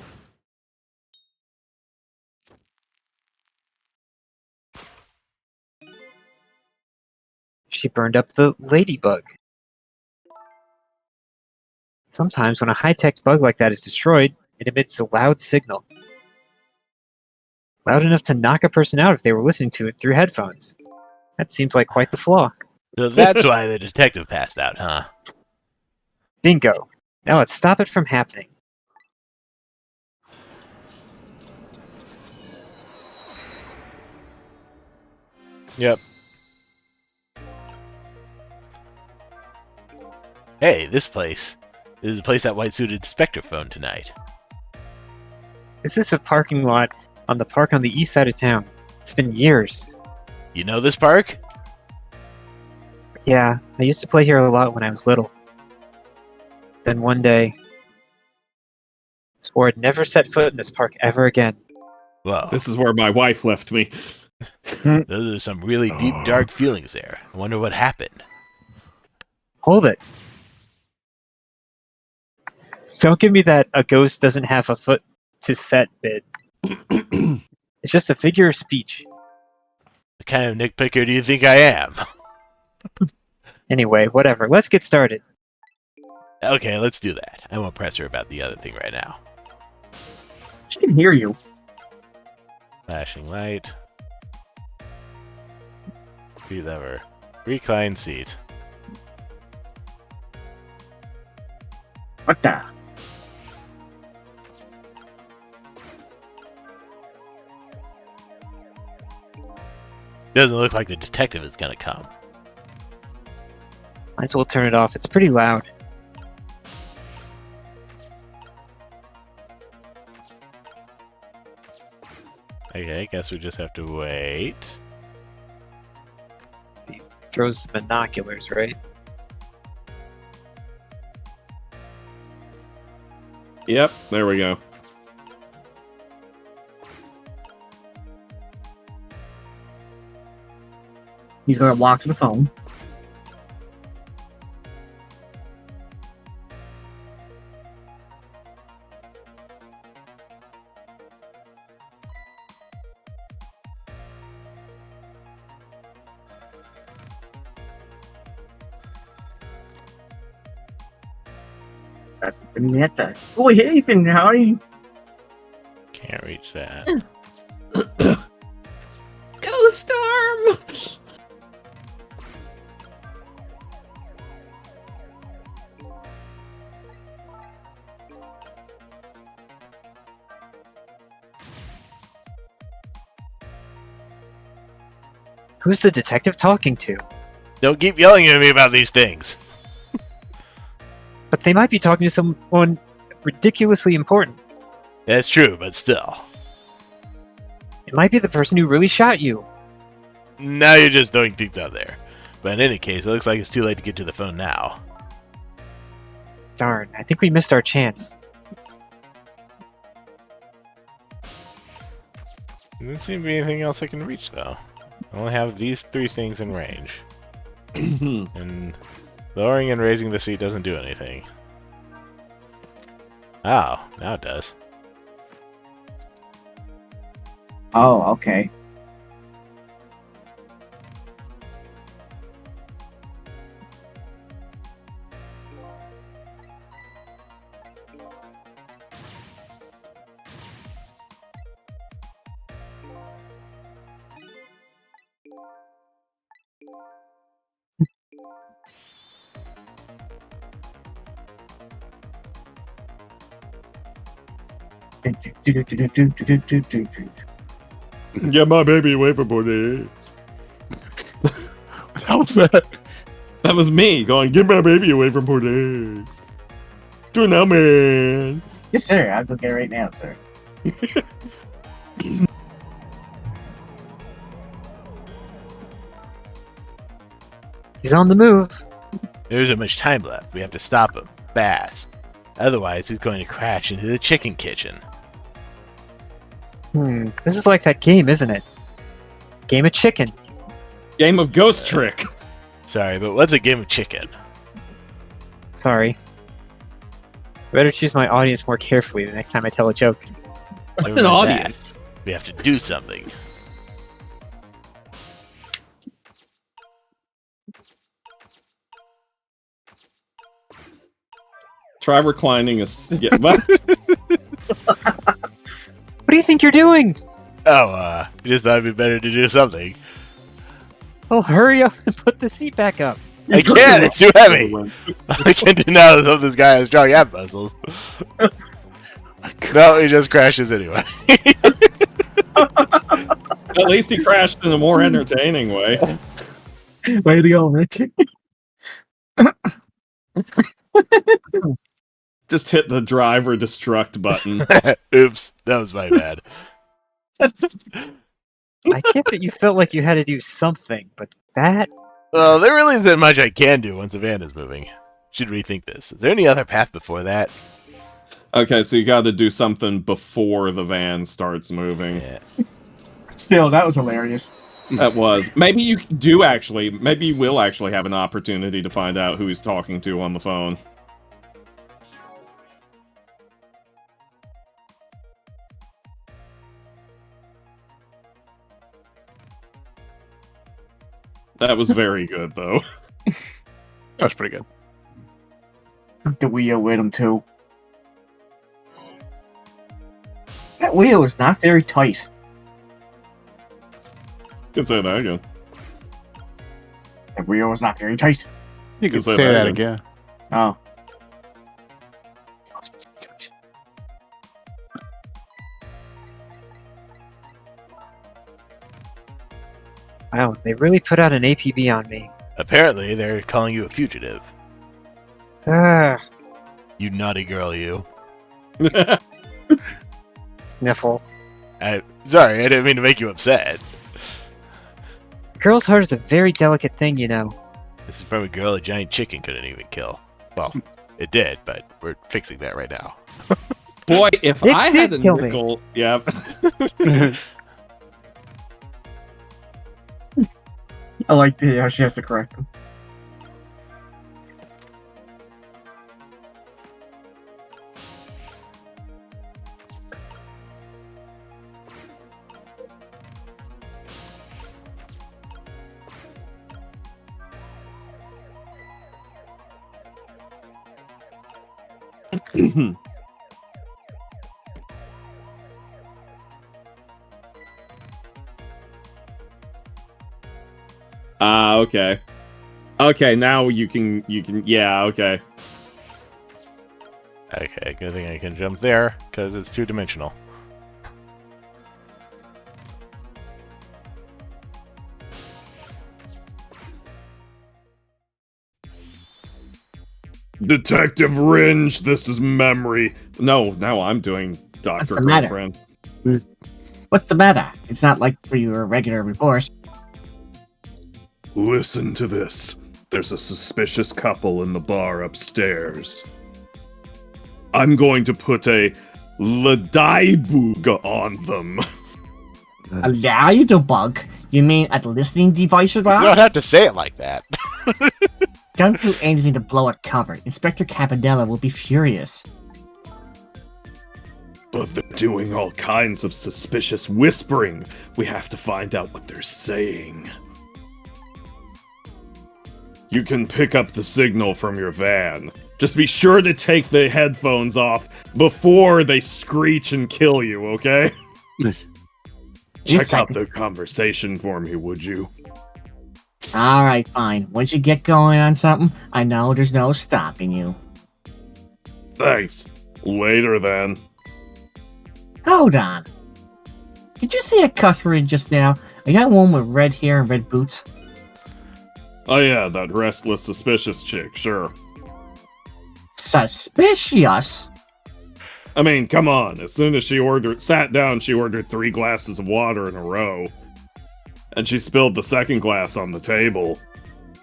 She burned up the ladybug. Sometimes when a high-tech bug like that is destroyed, it emits a loud signal. Loud enough to knock a person out if they were listening to it through headphones. That seems like quite the flaw. So that's why the detective passed out, huh? Bingo. Now let's stop it from happening. Yep. Hey, this place. This is the place that white-suited Spectre phoned tonight. This is a parking lot on the park on the east side of town. It's been years. You know this park? Yeah, I used to play here a lot when I was little. Then one day, swore I'd never set foot in this park ever again. Whoa. This is where my wife left me. Those are some really deep, dark feelings there. I wonder what happened. Hold it. Don't give me that a ghost doesn't have a foot to set bit. It's just a figure of speech. What kind of nitpicker do you think I am? Anyway, whatever. Let's get started. Okay, let's do that. I won't press her about the other thing right now. She can hear you. Flashing light. Key lever. Recline seat. What the? Doesn't look like the detective is gonna come. Might as well turn it off. It's pretty loud. Okay, guess we just have to wait. He throws the binoculars, right? Yep, there we go. He's gonna walk to the phone. That's the net. Oh, hey, Ethan, how are you? Can't reach that. Ghost Storm! Who's the detective talking to? Don't keep yelling at me about these things. But they might be talking to someone ridiculously important. That's true, but still. It might be the person who really shot you. Now you're just throwing things out there. But in any case, it looks like it's too late to get to the phone now. Darn, I think we missed our chance. There doesn't seem to be anything else I can reach, though. I only have these three things in range. And lowering and raising the seat doesn't do anything. Oh, now it does. Oh, okay. Get my baby away from Bordeaux. How was that? That was me going, get my baby away from Bordeaux. Do it now, man. Yes, sir. I'll go get it right now, sir. He's on the move. There isn't much time left. We have to stop him fast. Otherwise, he's going to crash into the chicken kitchen. This is like that game, isn't it? Game of chicken. Game of Ghost Trick. Sorry, but what's a game of chicken? Sorry. Better choose my audience more carefully the next time I tell a joke. What's an audience? We have to do something. Try reclining a... Yeah, what? What do you think you're doing? Oh, you just thought it'd be better to do something. Well, hurry up and put the seat back up. I can't, it's too heavy. I can't deny that this guy has strong ab muscles. No, he just crashes anyway. At least he crashed in a more entertaining way. Way to go, Rick. Just hit the driver destruct button. Oops, that was my bad. I get that you felt like you had to do something, but that... Well, there really isn't much I can do once the van is moving. Should rethink this. Is there any other path before that? Okay, so you gotta do something before the van starts moving. Yeah. Still, that was hilarious. That was. Maybe you do actually, maybe you will actually have an opportunity to find out who he's talking to on the phone. That was very good, though. That was pretty good. The wheel with him, too. That wheel is not very tight. Can say that again. The wheel is not very tight. You can Say say that that again. again. Oh. Wow, they really put out an APB on me. Apparently, they're calling you a fugitive. Ah, You naughty girl, you. sniffle. Sorry, I didn't mean to make you upset. Girl's heart is a very delicate thing, you know. This is from a girl a giant chicken couldn't even kill. Well, it did, but we're fixing that right now. Boy, if It I did had a kill me. nickel... Yeah. I like the how she has to correct him. Okay. Okay, now you can, yeah, okay. Okay, good thing I can jump there, because it's two-dimensional. Detective Ringe, this is Memory. No, now I'm doing Dr. the matter? Girlfriend. What's the matter? It's not like for your regular report. Listen to this. There's a suspicious couple in the bar upstairs. I'm going to put a Ladaibug on them. Allow you to bug? You mean a listening device or You don't have to say it like that. Don't do anything to blow it cover. Inspector Cabanella will be furious. But they're doing all kinds of suspicious whispering. We have to find out what they're saying. You can pick up the signal from your van. Just be sure to take the headphones off before they screech and kill you, okay? Check out the conversation for me, would you? Alright, fine. Once you get going on something, I know there's no stopping you. Thanks. Later, then. Hold on. Did you see a customer in just now? I got one with red hair and red boots. Oh yeah, that restless, suspicious chick, sure. Suspicious? I mean, come on. As soon as she sat down, she ordered 3 glasses of water in a row. And she spilled the second glass on the table.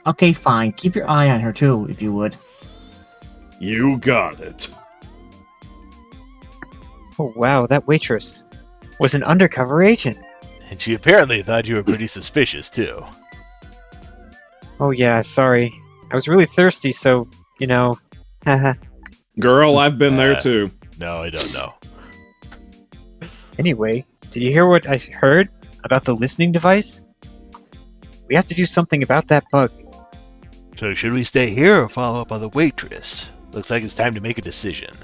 Okay, fine. Keep your eye on her too, if you would. You got it. Oh wow, that waitress was an undercover agent. And she apparently thought you were pretty suspicious, too. Oh yeah, sorry. I was really thirsty, so, you know, haha. Girl, I've been there too. No, I don't know. Anyway, did you hear what I heard about the listening device? We have to do something about that bug. So should we stay here or follow up on the waitress? Looks like it's time to make a decision.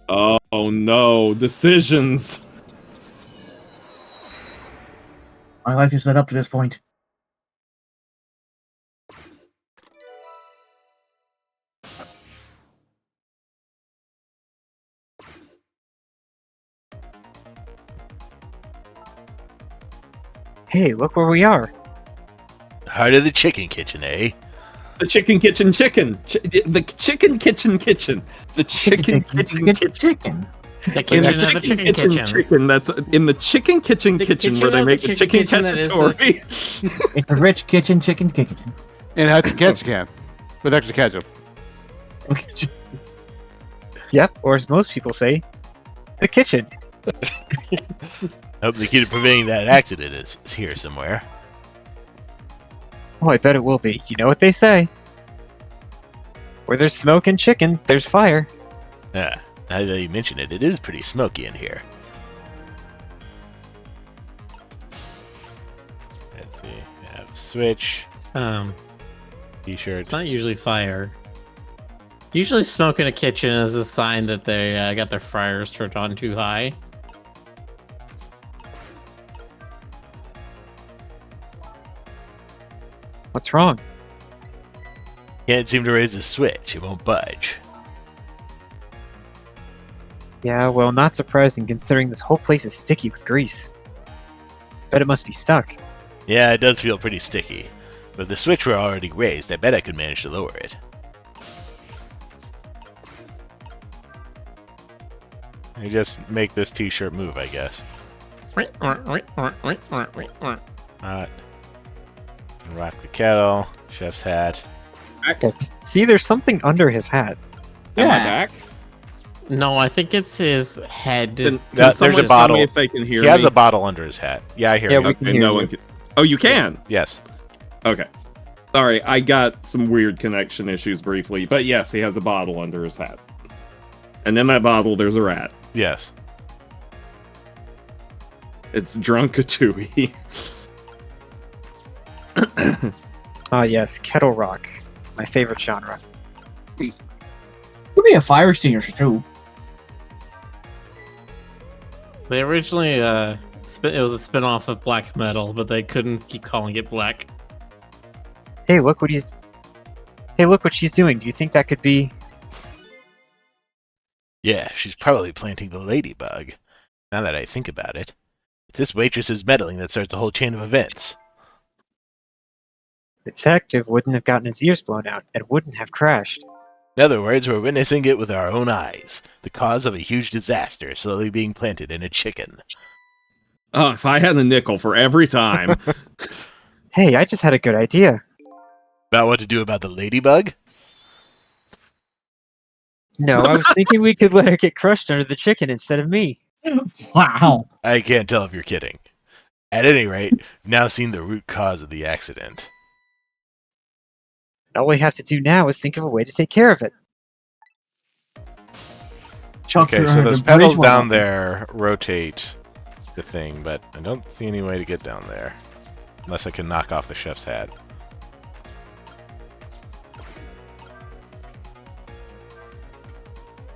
Oh no, decisions. My life is led up to this point. Hey, look where we are. Heart of the chicken kitchen, eh? The chicken kitchen chicken. The chicken kitchen kitchen. The chicken kitchen kitchen. The kitchen of the chicken kitchen. Chicken. That's in the chicken kitchen kitchen where they make the chicken cacciatore. It's a rich kitchen chicken kitchen. And that's a ketchup can. With extra ketchup. Okay. Yep, or as most people say, the kitchen. Hope the key to preventing that accident is here somewhere. Oh, I bet it will be. You know what they say. Where there's smoke and chicken, there's fire. Ah, now that you mention it, it is pretty smoky in here. Let's see. We have a switch, t-shirt. It's not usually fire. Usually smoke in a kitchen is a sign that they got their fryers turned on too high. What's wrong? Can't seem to raise the switch. It won't budge. Yeah, well, not surprising considering this whole place is sticky with grease. Bet it must be stuck. Yeah, it does feel pretty sticky. But if the switch were already raised, I bet I could manage to lower it. I just make this t-shirt move, I guess. Hot. Rock the kettle. Chef's hat. Yes. See, there's something under his hat. Am I back? No, I think it's his head. Can There's someone a tell bottle. me if they can hear He has me? a bottle under his hat. Yeah, I hear Yeah, you. we can Okay, hear no you. one can. Oh, you can? Yes. Okay. Sorry, I got some weird connection issues briefly. But yes, he has a bottle under his hat. And in that bottle, there's a rat. Yes. It's Drunkatui. Ah, yes, kettle rock. My favorite genre. Could be a fire extinguisher too. They originally it was a spin-off of black metal, but they couldn't keep calling it black. Hey, look what he's... Hey, look what she's doing. Do you think that could be... Yeah, she's probably planting the ladybug. Now that I think about it. It's this waitress's meddling that starts a whole chain of events. The detective wouldn't have gotten his ears blown out and wouldn't have crashed. In other words, we're witnessing it with our own eyes. The cause of a huge disaster slowly being planted in a chicken. Oh, if I had a nickel for every time. Hey, I just had a good idea. About what to do about the ladybug? No, I was thinking we could let her get crushed under the chicken instead of me. Wow. I can't tell if you're kidding. At any rate, we've now seen the root cause of the accident. All we have to do now is think of a way to take care of it. Chuck Okay, her so under those the bridge pedals one down up. there rotate the thing, but I don't see any way to get down there. Unless I can knock off the chef's hat.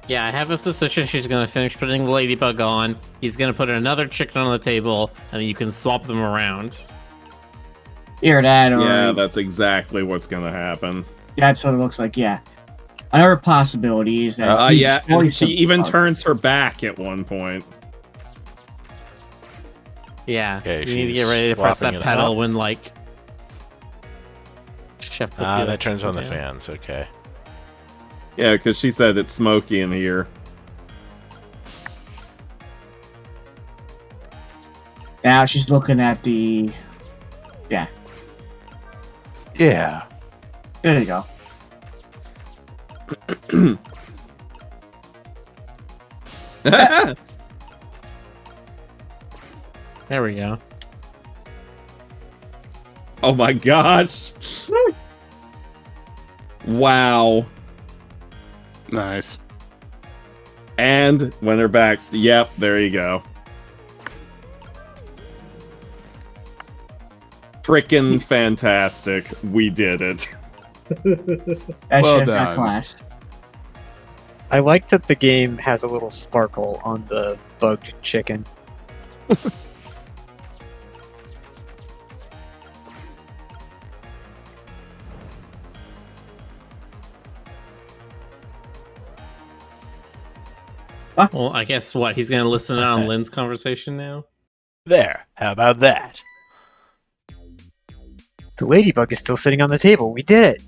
Yeah, I have a suspicion she's gonna finish putting the ladybug on. He's gonna put another chicken on the table, and then you can swap them around. Hear that? Or Yeah, that's exactly what's gonna happen. that's what it looks like. Yeah. Another possibility is that he Yeah, and destroys she the even bug. turns her back at one point. Yeah, Okay, you need to she's get ready to press swapping that it pedal up. when, like... Chef puts the That turns on the electrical down. fans, okay. Yeah, because she said it's smoky in here. Now she's looking at the... Yeah, Yeah. there you go. There we go. Oh my gosh. Wow. Nice. And when her back's... Yep, there you go. Frickin' fantastic. We did it. That Well shit got done. class. I like that the game has a little sparkle on the bugged chicken. Well, I guess what? He's gonna listen in on Lynn's conversation now? There, how about that? The ladybug is still sitting on the table. We did it.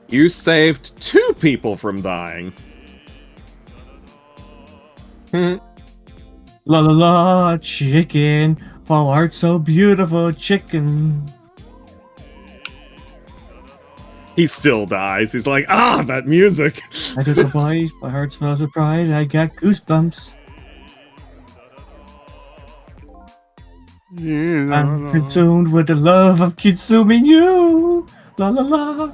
You saved 2 people from dying. La la la, chicken. Fall art so beautiful, chicken. He still dies. He's like, ah, that music. I took a bite, my heart smells of pride, I got goosebumps. I'm consumed with the love of consuming you. La la la.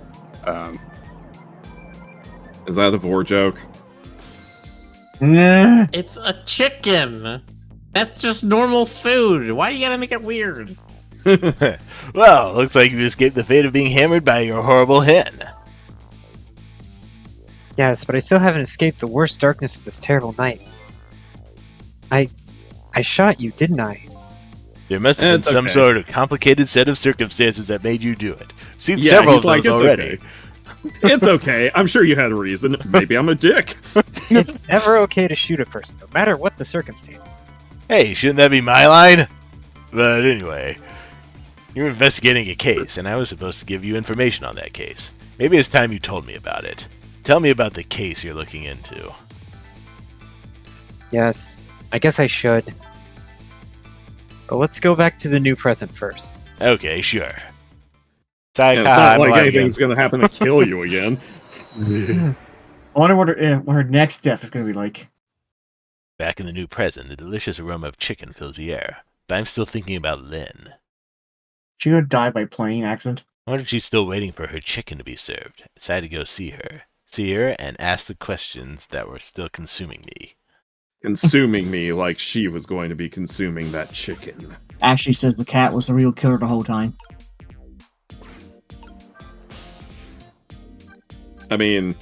Is that a vor joke? Nah. It's a chicken! That's just normal food. Why do you gotta make it weird? Well, looks like you escaped the fate of being hammered by your horrible hen. Yes, but I still haven't escaped the worst darkness of this terrible night. I shot you, didn't I? There must have been It's some okay. sort of complicated set of circumstances that made you do it. I've seen Yeah, several he's of like, those "It's already. okay." It's okay. I'm sure you had a reason. Maybe I'm a dick. It's never okay to shoot a person, no matter what the circumstances. Hey, shouldn't that be my line? But anyway, you're investigating a case, and I was supposed to give you information on that case. Maybe it's time you told me about it. Tell me about the case you're looking into. Yes, I guess I should. But let's go back to the new present first. Okay, sure. Yeah, it's not like anything's gonna happen to kill you again. I wonder what her next death is gonna be like. Back in the new present, the delicious aroma of chicken fills the air. But I'm still thinking about Lynn. She gonna die by plane accident. I wonder if she's still waiting for her chicken to be served. I decided to go see her and ask the questions that were still consuming me. Consuming me like she was going to be consuming that chicken. Ashley says the cat was the real killer the whole time. I mean,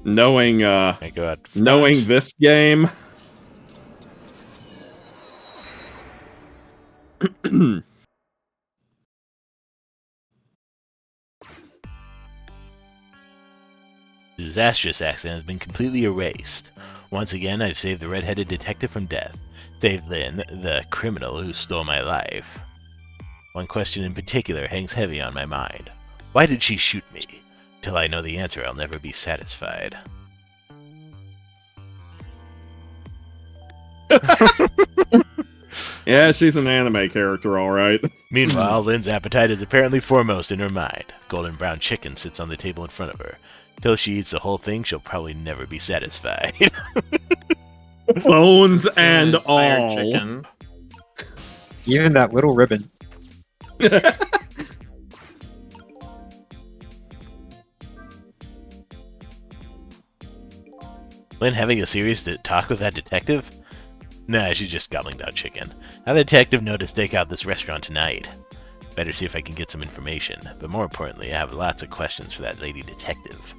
knowing I go out front. knowing this game. The disastrous accident has been completely erased. Once again, I've saved the red-headed detective from death. Saved Lynn, the criminal who stole my life. One question in particular hangs heavy on my mind. Why did she shoot me? Till I know the answer, I'll never be satisfied. Yeah, she's an anime character, all right. Meanwhile, Lynn's appetite is apparently foremost in her mind. Golden brown chicken sits on the table in front of her. Till she eats the whole thing, she'll probably never be satisfied. Bones It's an and entire all. chicken. Even that little ribbon. Lynn having a serious talk with that detective? Nah, she's just gobbling down chicken. How the detective know to stake out this restaurant tonight? Better see if I can get some information, but more importantly, I have lots of questions for that lady detective.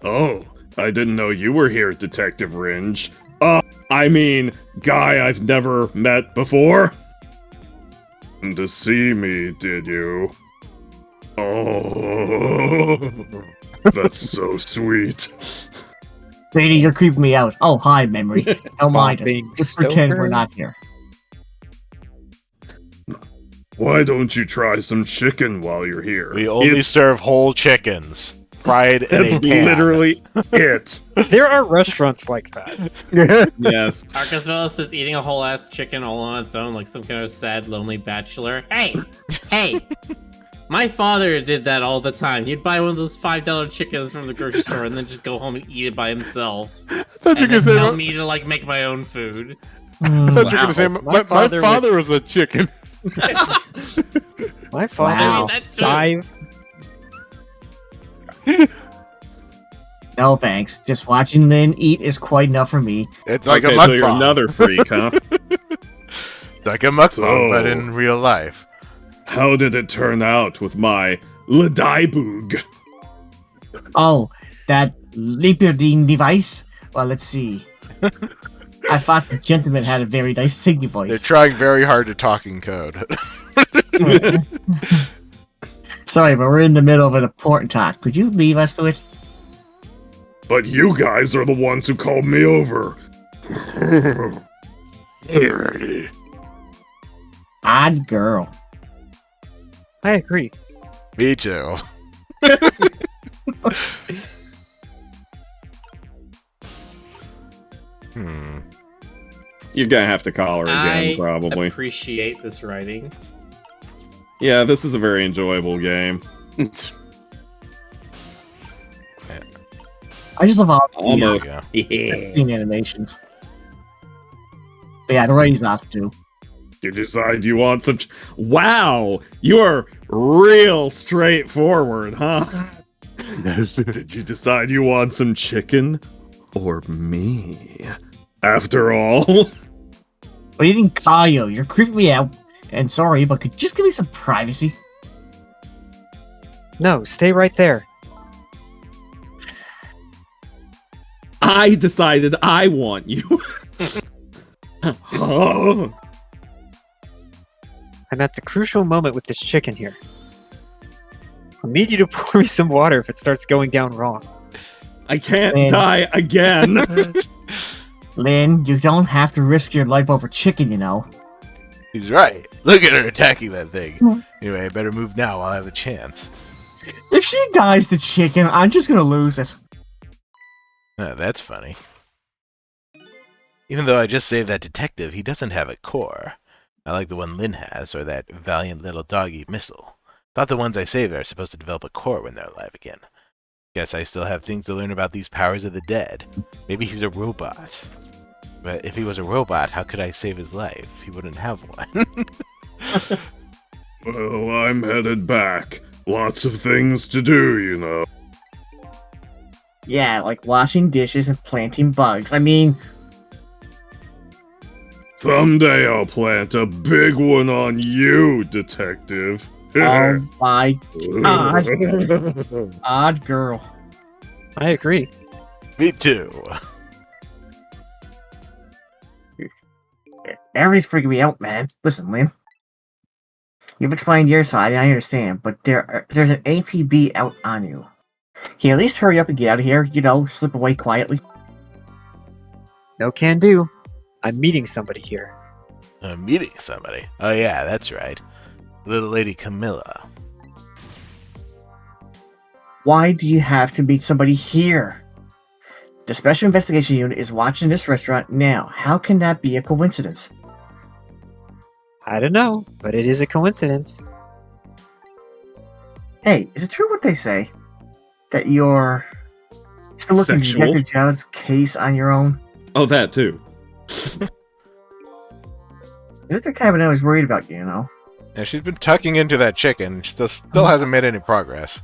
Oh, I didn't know you were here, Detective Ringe. I mean, guy I've never met before. And to see me, did you? Oh, that's so sweet. Lady, you're creeping me out. Oh, hi, Memory. Don't mind us. Bombing Just pretend we're Stoker? not here. Why don't you try some chicken while you're here? We only serve whole chickens, fried in a That's pan. literally it. There are restaurants like that. Yes. Arcosvelis is eating a whole ass chicken all on its own, like some kind of sad, lonely bachelor. Hey! Hey! My father did that all the time. He'd buy one of those $5 chickens from the grocery store and then just go home and eat it by himself. I thought you And were then gonna tell say. me to like make my own food. I thought you were gonna say Wow. my father was a chicken. My father Wow. That too. dived. No thanks. Just watching Lynn eat is quite enough for me. It's like Okay, a so you're mukbang. another freak, huh? It's like a mukbang, but So- in real life. How did it turn out with my Ladaibug? Oh, that leaping device? Well, let's see. I thought the gentleman had a very nice singing They're voice. trying very hard to talk in code. Sorry, but we're in the middle of an important talk. Could you leave us to it? But you guys are the ones who called me over. Odd girl. I agree. Me too. Hmm. You're gonna have to call her again, I probably. appreciate this writing. Yeah, this is a very enjoyable game. I just love all Almost. Yeah. Yeah. the animations. But yeah, the writing's awesome too. You decide you want some. Wow, you are real straightforward, huh? Did you decide you want some chicken or me? After all, But you didn't call you. You're creeping me out. And sorry, but could you just give me some privacy? No, stay right there. I decided I want you. Oh, I'm at the crucial moment with this chicken here. I'll need you to pour me some water if it starts going down wrong. I can't Man. die again. Lynn, you don't have to risk your life over chicken, you know. He's right. Look at her attacking that thing. Hmm. Anyway, I better move now while I have a chance. If she dies to chicken, I'm just gonna lose it. That's funny. Even though I just saved that detective, he doesn't have a core. I like the one Lynn has, or that valiant little doggy Missile. Thought the ones I saved are supposed to develop a core when they're alive again. Guess I still have things to learn about these powers of the dead. Maybe he's a robot. But if he was a robot, how could I save his life? He wouldn't have one. Well, I'm headed back. Lots of things to do, you know. Yeah, like washing dishes and planting bugs. I mean, Someday I'll plant a big one on you, detective. oh my gosh. Odd girl. I agree. Me too. Everybody's freaking me out, man. Listen, Lynn. You've explained your side, and I understand, but there's an APB out on you. Can you at least hurry up and get out of here? You know, slip away quietly. No can do. I'm meeting somebody here. I'm meeting somebody. Oh yeah, that's right. Little lady Camilla. Why do you have to meet somebody here? The Special Investigation Unit is watching this restaurant now. How can that be a coincidence? I don't know, but it is a coincidence. Hey, is it true what they say? That you're still looking Sexual? at Detective John's case on your own? Oh, that too. Mr. Cabin was worried about you, you know? Yeah, she's been tucking into that chicken. Still hasn't made any progress.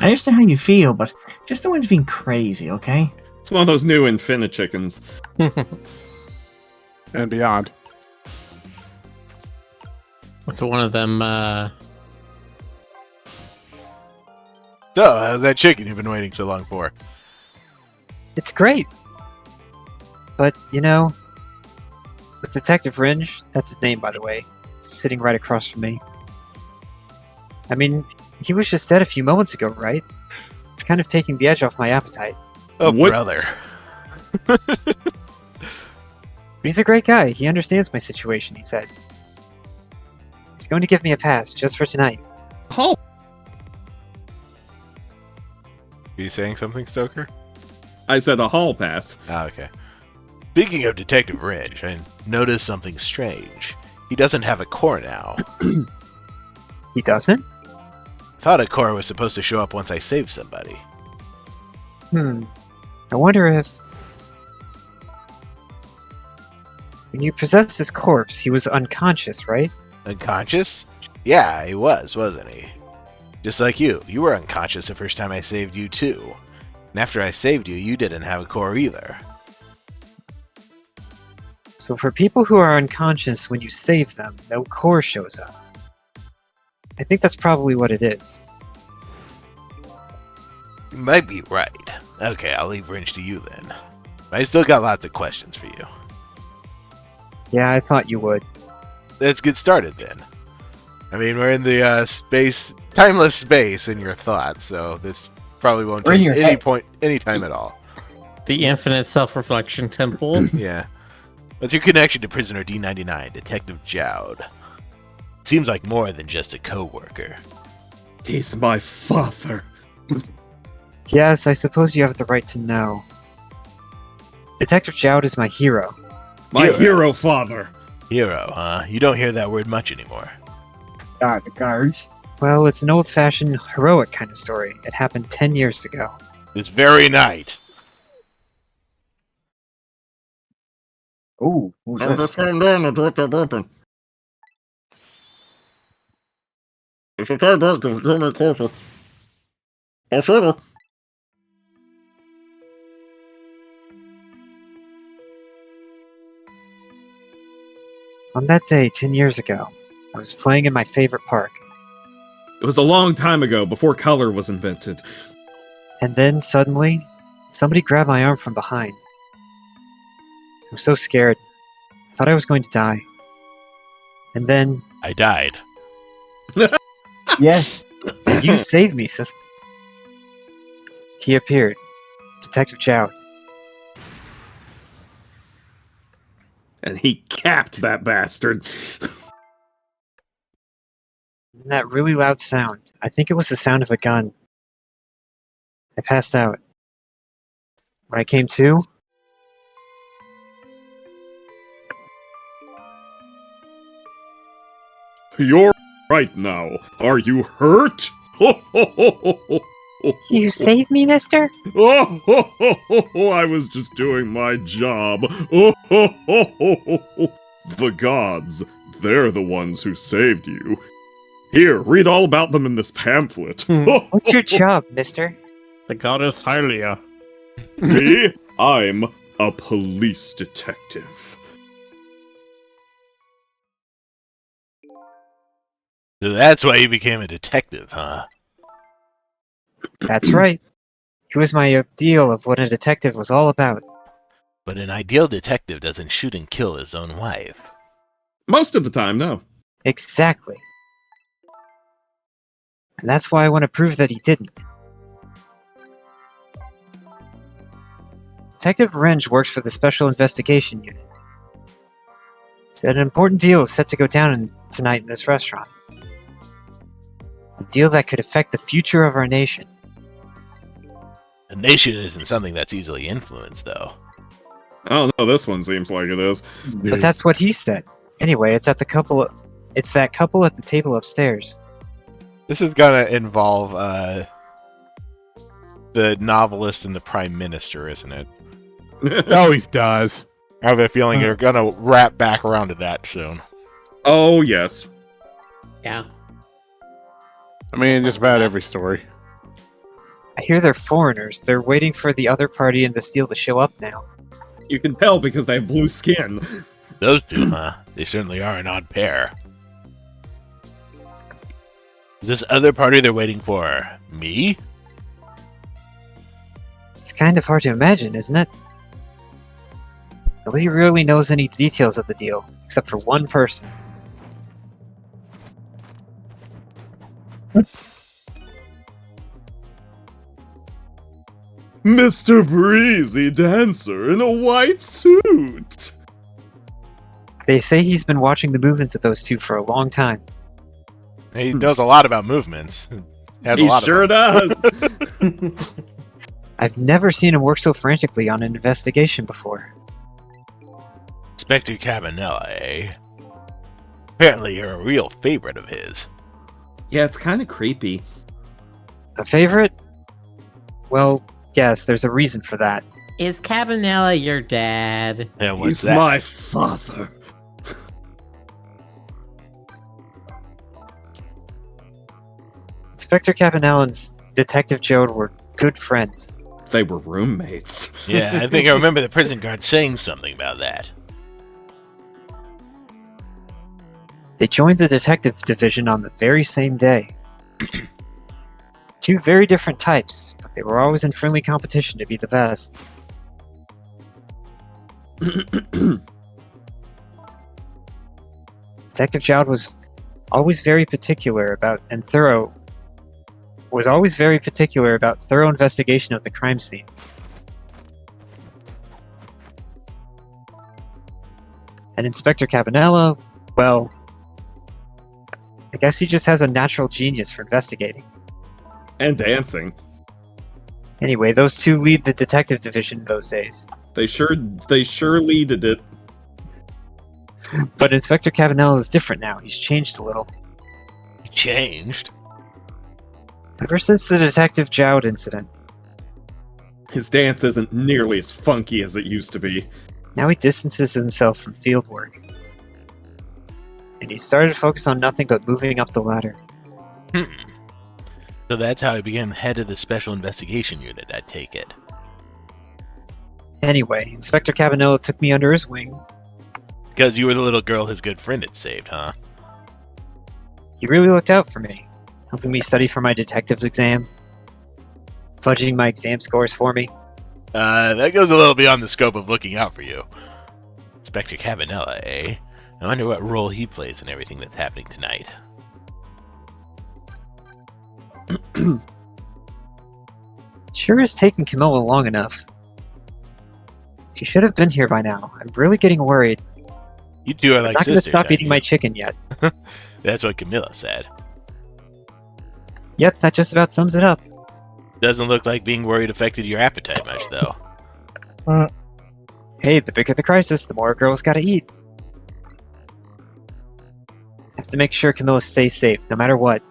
I understand how you feel, but just don't want to be crazy, okay? It's one of those new Infinite chickens. And beyond. What's one of them? So, how's that chicken you've been waiting so long for? It's great. But, you know, with Detective Ringe, that's his name, by the way, sitting right across from me. I mean, he was just dead a few moments ago, right? It's kind of taking the edge off my appetite. Oh, What- brother. But he's a great guy. He understands my situation, he said. He's going to give me a pass just for tonight. Oh, Are you saying something, Stoker? I said a hall pass. Ah, okay. Speaking of Detective Ringe, I noticed something strange. He doesn't have a core now. He doesn't? Thought a core was supposed to show up once I saved somebody. I wonder if... When you possessed his corpse, he was unconscious, right? Unconscious? Yeah, he was, wasn't he? Just like you. You were unconscious the first time I saved you, too. And after I saved you, you didn't have a core either. So for people who are unconscious when you save them, no core shows up. I think that's probably what it is. You might be right. Okay, I'll leave Ringe to you then. I still got lots of questions for you. Yeah, I thought you would. Let's get started then. I mean, we're in the timeless space in your thoughts, so this probably won't We're in take your any time at all. The infinite self-reflection temple. Yeah. What's your connection to prisoner D99, Detective Jowd? Seems like more than just a co-worker. He's my father. Yes, I suppose you have the right to know. Detective Jowd is my hero. My Hero. hero father. Hero, huh? You don't hear that word much anymore. God, the guards. Well, it's an old-fashioned, heroic kind of story. It happened 10 years ago. This very night. Ooh, who's I'm this? just calm down and direct that weapon. It's okay, Doc, if you come any closer. I'll shoot her. On that day, 10 years ago, I was playing in my favorite park. It was a long time ago, before color was invented. And then, suddenly, somebody grabbed my arm from behind. I was so scared. I thought I was going to die. And then, I died. Yes. you saved me, sis. He appeared. Detective Jowd. And he capped that bastard. And that really loud sound. I think it was the sound of a gun. I passed out. When I came to, You're right now. Are you hurt? you saved me, mister? I was just doing my job. The gods, they're the ones who saved you. Here, read all about them in this pamphlet. What's your job, mister? The goddess Hylia. Me? I'm a police detective. So that's why you became a detective, huh? That's right. He was my ideal of what a detective was all about. But an ideal detective doesn't shoot and kill his own wife. Most of the time, no. Exactly. And that's why I want to prove that he didn't. Detective Ringe works for the Special Investigation Unit. Said an important deal is set to go down tonight in this restaurant. A deal that could affect the future of our nation. A nation isn't something that's easily influenced, though. I don't know, this one seems like it is. But that's what he said. Anyway, it's that couple at the table upstairs. This is gonna involve the novelist and the prime minister, isn't it? It always does. I have a feeling you're gonna wrap back around to that soon. Oh, yes. Yeah. I mean, just about every story. I hear they're foreigners. They're waiting for the other party in this deal to show up now. You can tell because they have blue skin. Those two, huh? They certainly are an odd pair. Is this other party they're waiting for me? It's kind of hard to imagine, isn't it? Nobody really knows any details of the deal, except for one person. Mr. Breezy Dancer in a white suit. They say he's been watching the movements of those two for a long time. He knows a lot about movements. Has a He lot sure of them. does. I've never seen him work so frantically on an investigation before. Inspector Cabanella, eh? Apparently you're a real favorite of his. Yeah, it's kind of creepy. A favorite? Well, yes, there's a reason for that. Is Cabanella your dad? And what's He's that? my father. Inspector Cabanella and Detective Joad were good friends. They were roommates. Yeah, I think I remember the prison guard saying something about that. They joined the detective division on the very same day. Two very different types, but they were always in friendly competition to be the best. Detective Joud was always very particular about thorough investigation of the crime scene. And Inspector Cabanella, well, I guess he just has a natural genius for investigating. And dancing. Anyway, those two lead the detective division those days. They sure leaded it. But Inspector Cabanella is different now. He's changed a little. He changed. Ever since the Detective Joud incident. His dance isn't nearly as funky as it used to be. Now he distances himself from field work. And he started to focus on nothing but moving up the ladder. So that's how he became head of the Special Investigation Unit, I take it. Anyway, Inspector Cabanella took me under his wing. Because you were the little girl his good friend had saved, huh? He really looked out for me, helping me study for my detective's exam, fudging my exam scores for me. That goes a little beyond the scope of looking out for you. Inspector Cabanella, eh? I wonder what role he plays in everything that's happening tonight. Sure has taken Camilla long enough. She should have been here by now. I'm really getting worried. You two are I'm like not going to sisters, stop aren't eating you? my chicken yet. That's what Camilla said. Yep, that just about sums it up. Doesn't look like being worried affected your appetite much, though. Hey, the bigger the crisis, the more a girl's gotta eat. Have to make sure Camilla stays safe, no matter what.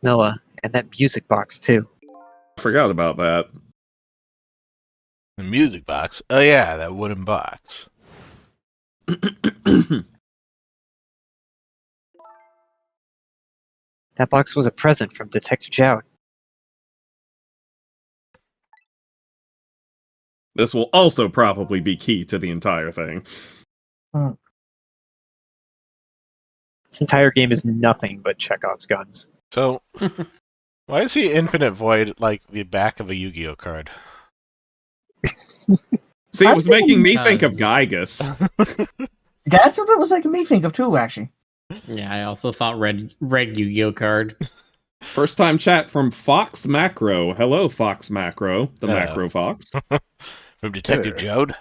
Camilla, and that music box, too. Forgot about that. The music box? Oh yeah, that wooden box. That box was a present from Detective Joud. This will also probably be key to the entire thing. This entire game is nothing but Chekhov's guns. So, why is he Infinite Void like the back of a Yu-Gi-Oh card? See, it was making me think of Because- Gygus. That's what that was making me think of too, actually. Yeah, I also thought red Yu-Gi-Oh card. First time chat from Fox Macro. Hello, Fox Macro. The Hello. Macro Fox. From Detective Joad?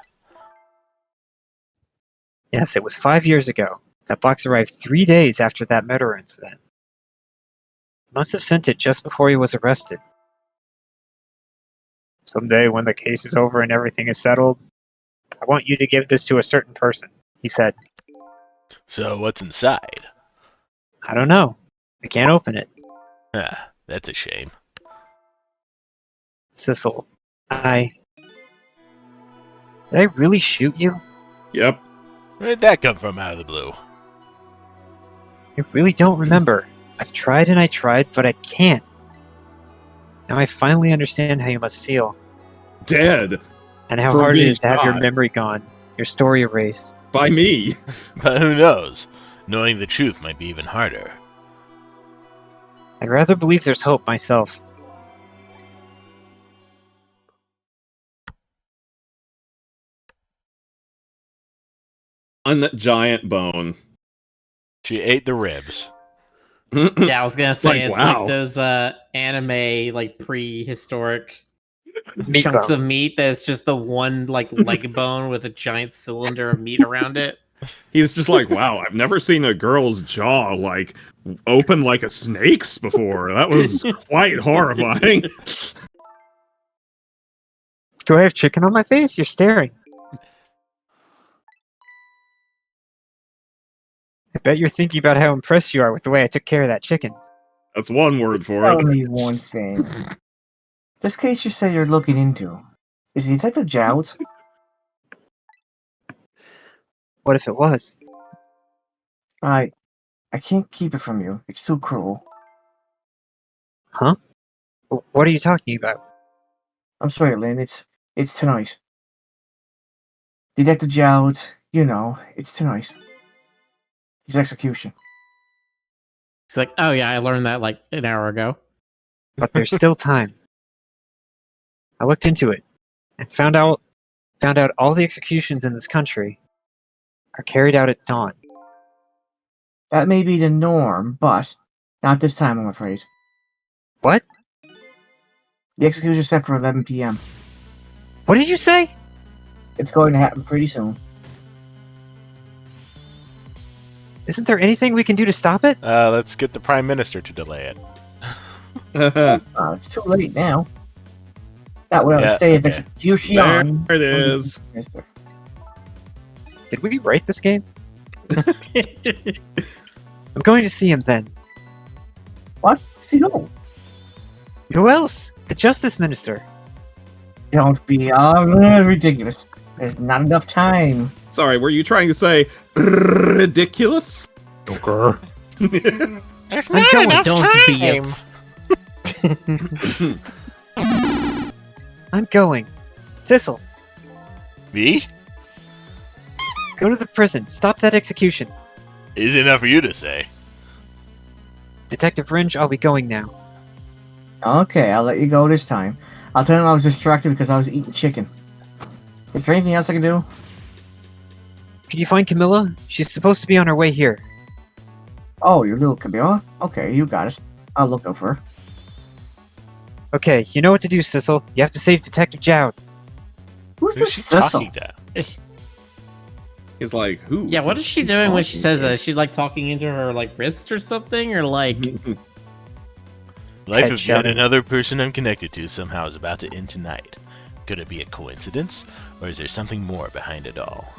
Yes, it was 5 years ago. That box arrived 3 days after that murder incident. He must have sent it just before he was arrested. Someday, when the case is over and everything is settled, I want you to give this to a certain person, he said. So, what's inside? I don't know. I can't open it. Ah, that's a shame. Sissel, Did I really shoot you? Yep. Where did that come from out of the blue? I really don't remember. I've tried and I tried, but I can't. Now I finally understand how you must feel, Dead. and how For hard it being is to have your shot. memory gone, your story erased. By me. But who knows? Knowing the truth might be even harder. I'd rather believe there's hope myself. giant bone. She ate the ribs. Yeah, I was gonna say Like, it's wow. like those anime like prehistoric Meat chunks of bones. meat that's just the one like leg bone with a giant cylinder of meat around it. He's just like, wow, I've never seen a girl's jaw like open like a snake's before. That was quite horrifying. Do I have chicken on my face? You're staring. I bet you're thinking about how impressed you are with the way I took care of that chicken. That's one word for Tell it. me one thing. This case you say you're looking into, is Detective Jowd's? What if it was? I can't keep it from you. It's too cruel. Huh? What are you talking about? I'm sorry, Lynn. It's tonight. Detective Jowd's, it's tonight. His execution. It's like, oh yeah, I learned that like an hour ago. But there's still time. I looked into it and found out all the executions in this country are carried out at dawn. That may be the norm, but not this time, I'm afraid. What? The execution is set for 11 p.m. What did you say? It's going to happen pretty soon. Isn't there anything we can do to stop it? Let's get the Prime Minister to delay it. It's too late now. That would have Yeah, a stay of okay. execution. There it is. Did we write this game? I'm going to see him then. What? See who? Who else? The Justice Minister. Don't be ridiculous. There's not enough time. Sorry, were you trying to say ridiculous? Okay. I'm going. Don't be I'm going. Sissel, Me? go to the prison. Stop that execution. Easy enough for you to say. Detective Ringe, I'll be going now. Okay, I'll let you go this time. I'll tell him I was distracted because I was eating chicken. Is there anything else I can do? Can you find Camilla? She's supposed to be on her way here. Oh, your little Camilla? Okay, you got it. I'll look out for her. Okay, you know what to do, Sissel. You have to save Detective Jowd. Who's Who's this she Cecil? talking to? He's like, who? Yeah, what is she She's doing when she talking says to you. that? Is she like talking into her like wrist or something, or like? Life of yet Headshot. another person I'm connected to somehow is about to end tonight. Could it be a coincidence, or is there something more behind it all?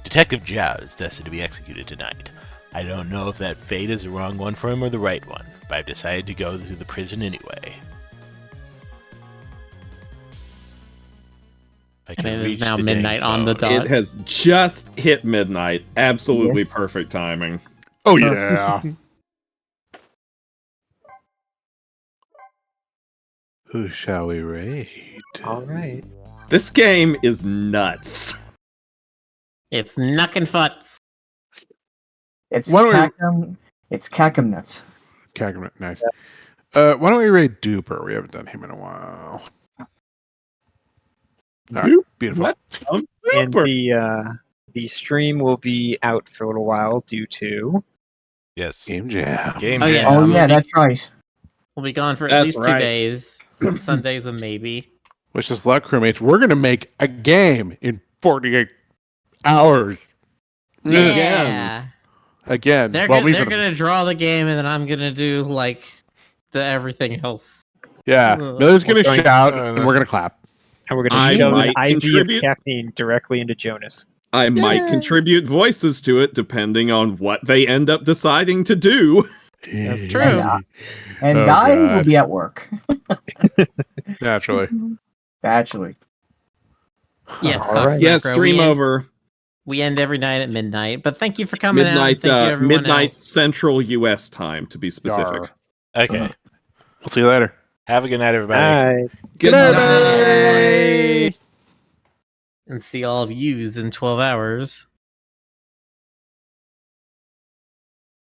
Detective Jowd is destined to be executed tonight. I don't know if that fate is the wrong one for him or the right one, but I've decided to go to the prison anyway. If I And can it is reach now the midnight dang on the phone. dot. It has just hit midnight. Absolutely Yes. perfect timing. Oh yeah. Who shall we raid? Alright. This game is nuts. It's knuckin' futs. It's Why don't we- Cacum. It's Cacum nuts. Kagament, nice. Why don't we raid Duper? We haven't done him in a while. All right, beautiful. What? And Super. the stream will be out for a little while due to Yes. Game Jam. Game Oh, Jam. yes. Oh we'll yeah, be- that's right. We'll be gone for at That's least right. 2 days. Sunday's a maybe. Which is Blood Crewmates. We're gonna make a game in 48 hours. Yeah. Again. They're Well, gonna, we they're should- gonna draw the game, and then I'm gonna do like the everything else. Yeah. Miller's gonna We're going- shout and we're gonna clap. and we're I gonna shove an might IV of contribute. caffeine directly into Jonas. I might contribute voices to it depending on what they end up deciding to do. That's true. And Oh, I will God. be at work. Naturally. Actually. Yes, All Fox right. Yeah, Macro, stream we end- over. We end every night at midnight. But thank you for coming out. And Midnight, thank you everyone midnight else. Central U.S. time to be specific. Yar. Okay. We'll see you later. Have a good night, everybody. Alright. Good night. And see all of yous in 12 hours.